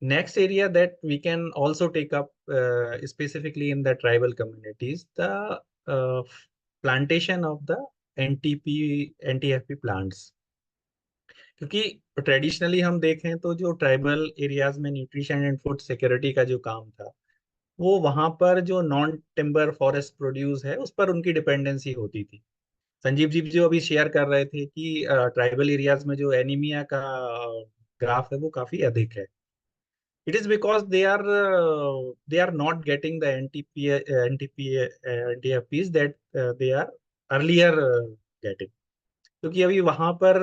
Next area that we can also take up specifically in the tribal communities, the plantation of the NTFP plants. क्योंकि traditionally हम देखें तो जो tribal areas में nutrition and food security का जो काम था, वो वहां पर जो नॉन टिम्बर फॉरेस्ट प्रोड्यूस है उस पर उनकी डिपेंडेंसी होती थी. संजीव जी जो अभी शेयर कर रहे थे कि ट्राइबल एरियाज में जो एनीमिया का ग्राफ है वो काफी अधिक है. It is because they are not getting the NTFPs that they are earlier getting. क्योंकि अभी वहां पर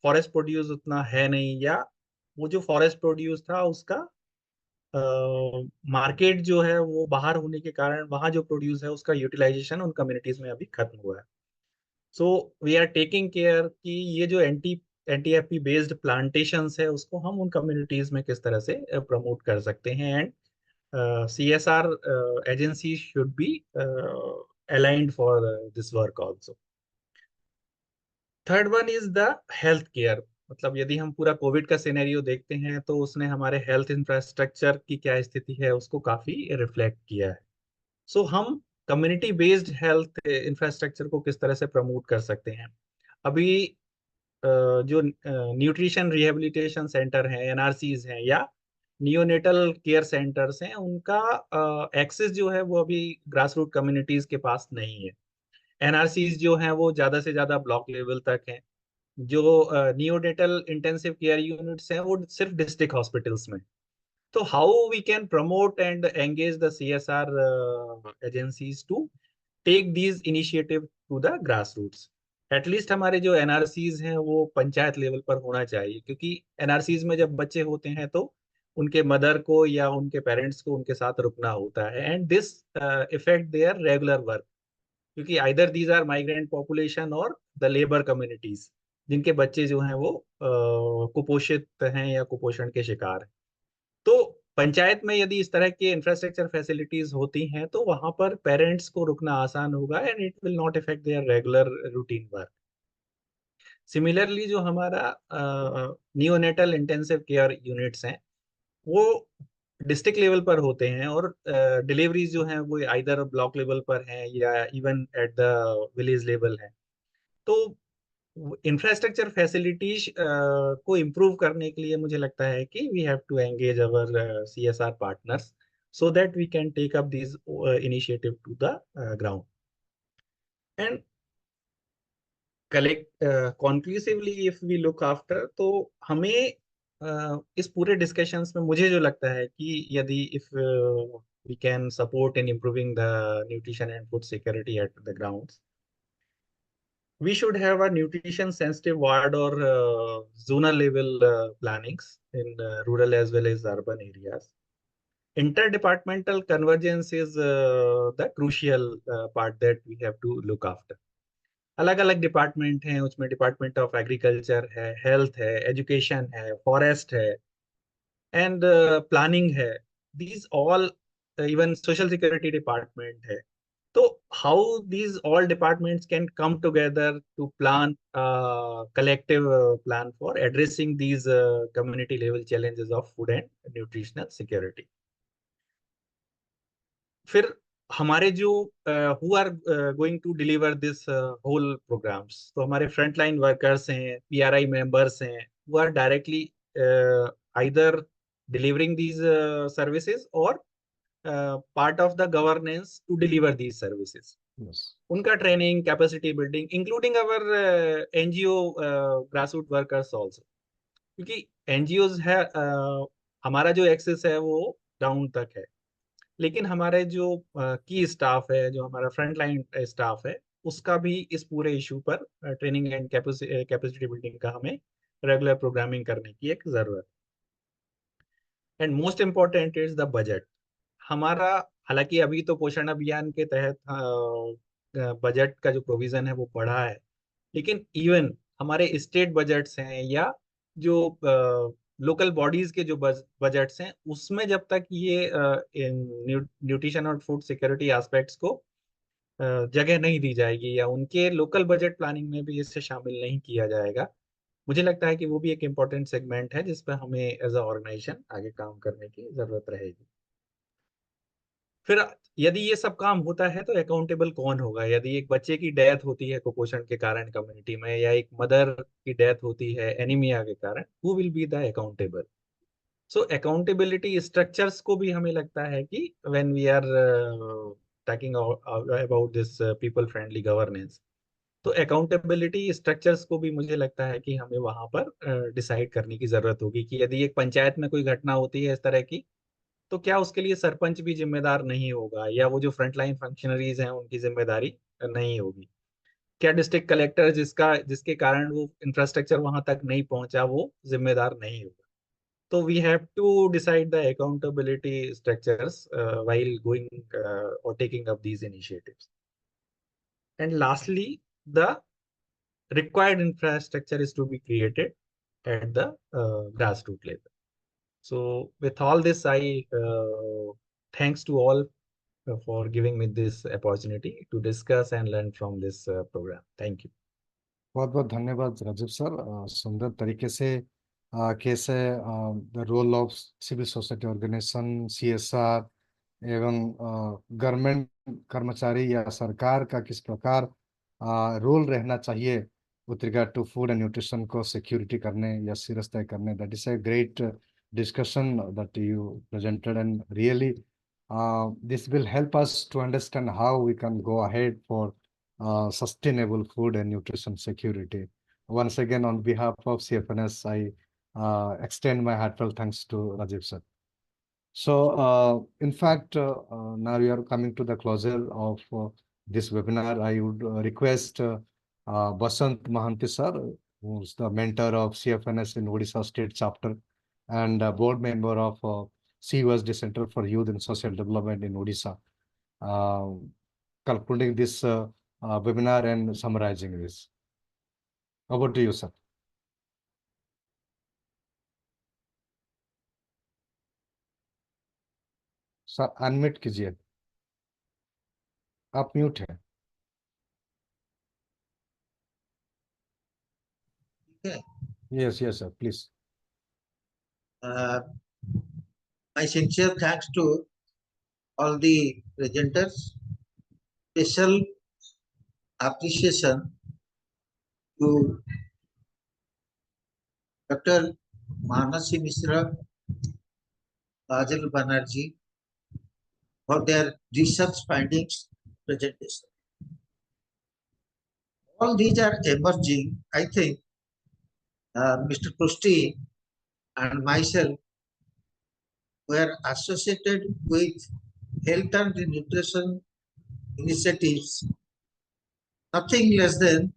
फॉरेस्ट प्रोड्यूस उतना है नहीं, या वो जो फॉरेस्ट प्रोड्यूस था उसका मार्केट जो है वो बाहर होने के कारण वहाँ जो प्रोड्यूस है उसका यूटिलाइजेशन उन कम्युनिटीज में अभी खत्म हुआ है। So we are taking care कि ये जो एनटीएफपी बेस्ड प्लांटेशंस है उसको हम उन कम्युनिटीज में किस तरह से प्रमोट कर सकते हैं, and CSR agencies should be aligned for this work also. Third one is the health care. मतलब यदि हम पूरा कोविड का सिनेरियो देखते हैं तो उसने हमारे हेल्थ इंफ्रास्ट्रक्चर की क्या स्थिति है उसको काफी रिफ्लेक्ट किया है। सो हम कम्युनिटी बेस्ड हेल्थ इंफ्रास्ट्रक्चर को किस तरह से प्रमोट कर सकते हैं। अभी जो न्यूट्रिशन रिहेबिलिटेशन सेंटर हैं, एनआरसीज हैं, या नियोनेटल केयर सेंटर्स हैं, उनका एक्सेस जो है वो अभी ग्रास रूट कम्युनिटीज के पास नहीं है। एनआरसीज जो हैं वो ज्यादा से ज्यादा ब्लॉक लेवल तक हैं। जो नियोनेटल इंटेंसिव केयर यूनिट्स हैं वो सिर्फ डिस्ट्रिक्ट हॉस्पिटल्स में। तो how we can promote and engage the CSR agencies to take these initiative to the grass roots. At least हमारे जो एनआरसीज हैं वो पंचायत लेवल पर होना चाहिए, क्योंकि एनआरसीज में जब बच्चे होते हैं तो उनके मदर को या उनके पेरेंट्स को उनके साथ रुकना होता है, and this effect their regular work, क्योंकि either these are migrant population और द लेबर कम्युनिटीज जिनके बच्चे जो हैं वो कुपोषित हैं या कुपोषण के शिकार हैं। तो पंचायत में यदि इस तरह के इंफ्रास्ट्रक्चर फैसिलिटीज होती हैं तो वहां पर पेरेंट्स को रुकना आसान होगा, and it will not effect their regular routine work. Similarly जो हमारा नियोनेटल इंटेंसिव केयर यूनिट्स हैं वो डिस्ट्रिक्ट लेवल पर होते हैं, और डिलीवरीज जो हैं वो आइदर ब्लॉक लेवल पर हैं या even at the village level है। तो इंफ्रास्ट्रक्चर फैसिलिटीज को इम्प्रूव करने के लिए मुझे लगता है कि we have to engage our CSR partners so that we can take up these initiative to the ground and collect conclusively if we look after। तो हमें इस पूरे डिस्कशंस में मुझे जो लगता है कि यदि if we can support in improving the nutrition and food security at the grounds, we should have a nutrition sensitive ward or zonal level plannings in rural as well as urban areas. Interdepartmental convergence is the crucial part that we have to look after. अलग अलग department हैं, उसमें department of agriculture है, health है, education है, forest है, and planning है, these all even social security department है। तो how these all departments can come together to plan collective plan for addressing these community level challenges of food and nutritional security। फिर हमारे जो who are going to deliver this whole programmes, तो हमारे front line workers हैं, PRI members हैं, who are directly either delivering these services और part of the governance to deliver these services. Yes. उनका training, capacity building, including our NGO grass root workers also, क्योंकि NGOs है, हमारा जो access है वो डाउन तक है, लेकिन हमारे जो की स्टाफ है, जो हमारा फ्रंट लाइन स्टाफ है, उसका भी इस पूरे इशू पर ट्रेनिंग एंड कैपेसिटी बिल्डिंग का हमें रेगुलर प्रोग्रामिंग करने की एक जरूरत। And most important is the budget हमारा। हालांकि अभी तो पोषण अभियान के तहत बजट का जो प्रोविजन है वो बढ़ा है, लेकिन इवन हमारे स्टेट बजट्स हैं या जो लोकल बॉडीज के जो बजट्स हैं, उसमें जब तक ये न्यूट्रिशन और फूड सिक्योरिटी एस्पेक्ट्स को जगह नहीं दी जाएगी या उनके लोकल बजट प्लानिंग में भी इसे शामिल नहीं किया जाएगा, मुझे लगता है कि वो भी एक इम्पोर्टेंट सेगमेंट है जिस पर हमें एज अ ऑर्गेनाइजेशन आगे काम करने की जरूरत रहेगी। फिर यदि ये सब काम होता है तो अकाउंटेबल कौन होगा? यदि एक बच्चे की डेथ होती है कुपोषण के कारण कम्युनिटी में, या एक मदर की डेथ होती है एनीमिया के कारण, who will be the accountable? So accountability structures को भी हमें लगता है कि when we are talking about this people friendly governance, तो अकाउंटेबिलिटी स्ट्रक्चर्स को भी मुझे लगता है कि हमें वहां पर डिसाइड करने की जरूरत होगी कि यदि एक पंचायत में कोई घटना होती है इस तरह की, तो क्या उसके लिए सरपंच भी जिम्मेदार नहीं होगा, या वो जो फ्रंटलाइन फंक्शनरीज हैं उनकी जिम्मेदारी नहीं होगी? क्या डिस्ट्रिक्ट कलेक्टर जिसके कारण वो इंफ्रास्ट्रक्चर वहां तक नहीं पहुंचा वो जिम्मेदार नहीं होगा? So we have to decide the accountability structures while going or taking up these initiatives. And lastly, the required infrastructure is to be created at the grassroots level. So with all this, I thanks to all for giving me this opportunity to discuss and learn from this program. Thank you. बहुत बहुत धन्यवाद Rajiv sir, सुंदर तरीके से कैसे the role of civil society organisation, CSR एवं government कर्मचारी या सरकार का किस प्रकार रोल रहना चाहिए with regard to food and nutrition को सिक्योरिटी करने या सीरियस तय करने. That is a great discussion that you presented, and really this will help us to understand how we can go ahead for sustainable food and nutrition security. Once again, on behalf of CFNS, I extend my heartfelt thanks to Rajiv sir. So, in fact, now we are coming to the closure of this webinar. I would request Basant Mahanti sir, who's the mentor of CFNS in Odisha State Chapter and a board member of CUSD Center for Youth and Social Development in Odisha, concluding this webinar and summarizing this. Over to you, sir. Sir unmute कीजिए, आप mute हैं. Okay. Yes, yes, sir, please. My sincere thanks to all the presenters. Special appreciation to Dr. Manasi Mishra, Bajal Banerjee for their research findings presentation. All these are emerging. I think Mr. Prusti and myself were associated with health and nutrition initiatives nothing less than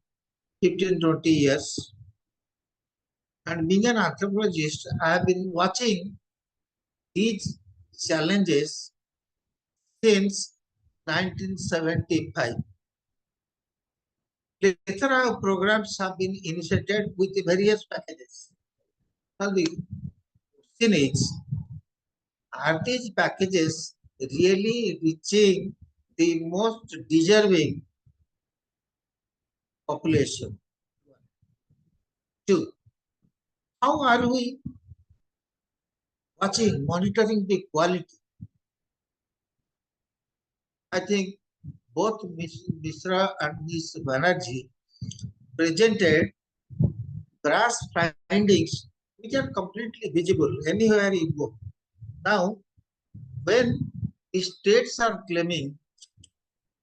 15-20 years. And being an anthropologist, I have been watching these challenges since 1975. Plethora of programs have been initiated with the various packages. Now the question is, are these packages really reaching the most deserving population? Two, how are we watching, monitoring the quality? I think both Ms. Mishra and Ms. Banerjee presented grass findings which are completely visible anywhere you go. Now, when the states are claiming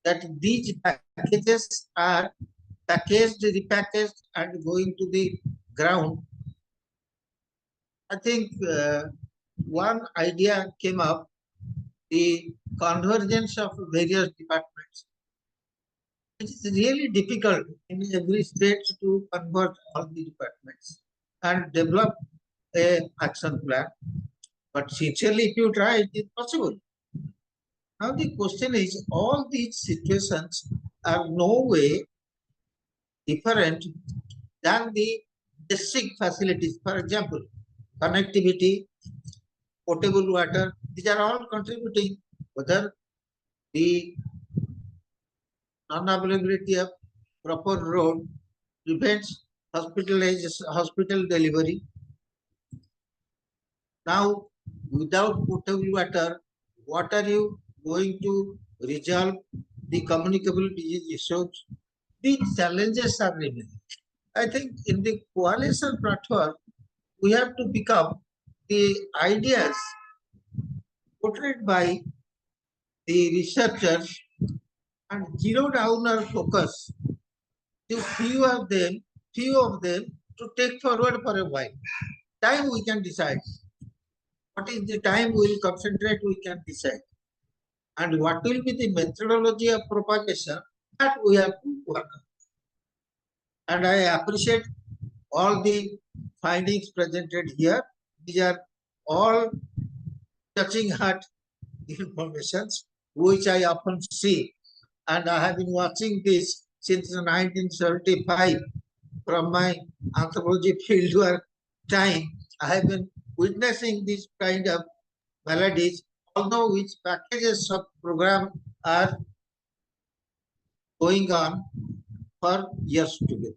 that these packages are packaged, repackaged, and going to the ground, I think one idea came up, the convergence of various departments. It is really difficult in every state to convert all the departments and develop an action plan. But sincerely, if you try, it is possible. Now the question is, all these situations are no way different than the basic facilities. For example, connectivity, potable water, these are all contributing, whether the non-availability of proper road prevents hospital delivery. Now, without potable water, what are you going to resolve the communicable disease issues? These challenges are remaining. I think in the coalition platform, we have to pick up the ideas portrayed by the researchers and zero down our focus to few of them to take forward for a while. Time we can decide. What is the time we will concentrate, we can decide. And what will be the methodology of propagation, that we have to work on. And I appreciate all the findings presented here. These are all touching heart informations which I often see, and I have been watching this since 1975 from my anthropology fieldwork time. I have been witnessing this kind of maladies, although which packages of program are going on for years together.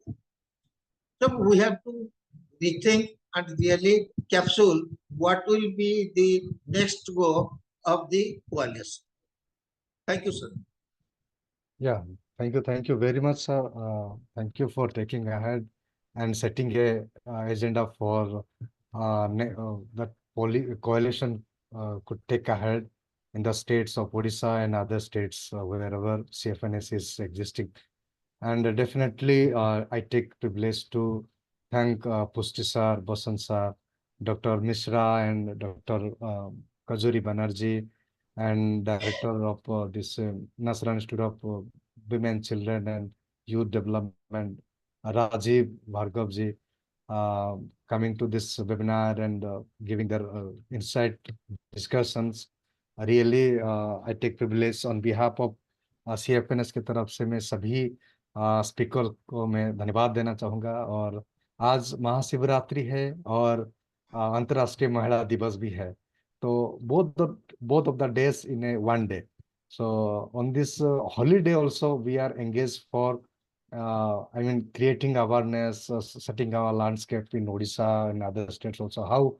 So we have to rethink and really capsule what will be the next go of the coalition. Thank you, sir. Yeah, thank you very much, sir. Thank you for taking ahead and setting a agenda for that coalition could take ahead in the states of Odisha and other states wherever CFNS is existing. And definitely, I take privilege to thank Pusti sir, Basan sir, Dr. Mishra, and Dr. Kajuri Banerjee, and director of this National Institute of Women, Children, and Youth Development, Rajiv Bhargavji, coming to this webinar and giving their insight discussions. Really, I take privilege on behalf of CFNS की तरफ से मैं सभी speaker को मैं धन्यवाद देना चाहूँगा। और आज महाशिवरात्रि है और अंतर्राष्ट्रीय महिला दिवस भी है, तो both of the days in a one day. So on this holiday also we are engaged for creating awareness, setting our landscape in Odisha and other states also, how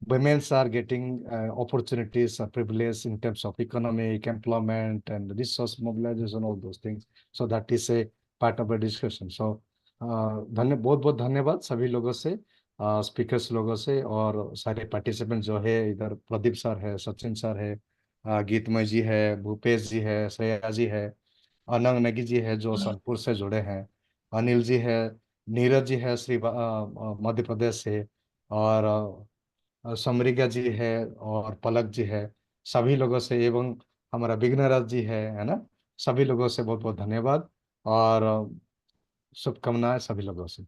women are getting opportunities, privilege in terms of economic, employment, and resource mobilization, all those things. So that is a part of the discussion. So बहुत बहुत धन्यवाद सभी लोगों से, speakers लोगों से, और सारे पार्टिसिपेंट जो है, इधर प्रदीप सर है, सचिन सर है, गीतमय जी है, भूपेश जी है, श्रेया जी है, अनंग नेगी जी है जो सोनपुर से जुड़े हैं, अनिल जी है, नीरज जी है मध्य प्रदेश से, और समरिका जी है, और पलक जी है, सभी लोगों से, एवं हमारा विघ्नराज जी है ना, सभी लोगों से बहुत बहुत धन्यवाद और शुभकामनाएं सभी लोगों से।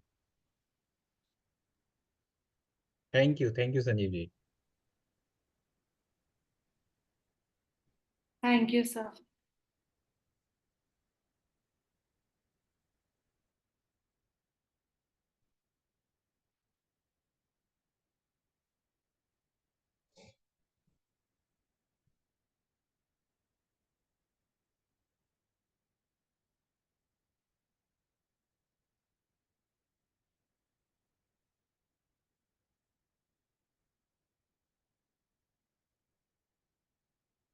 Thank you, Sanjeev ji. Thank you, sir.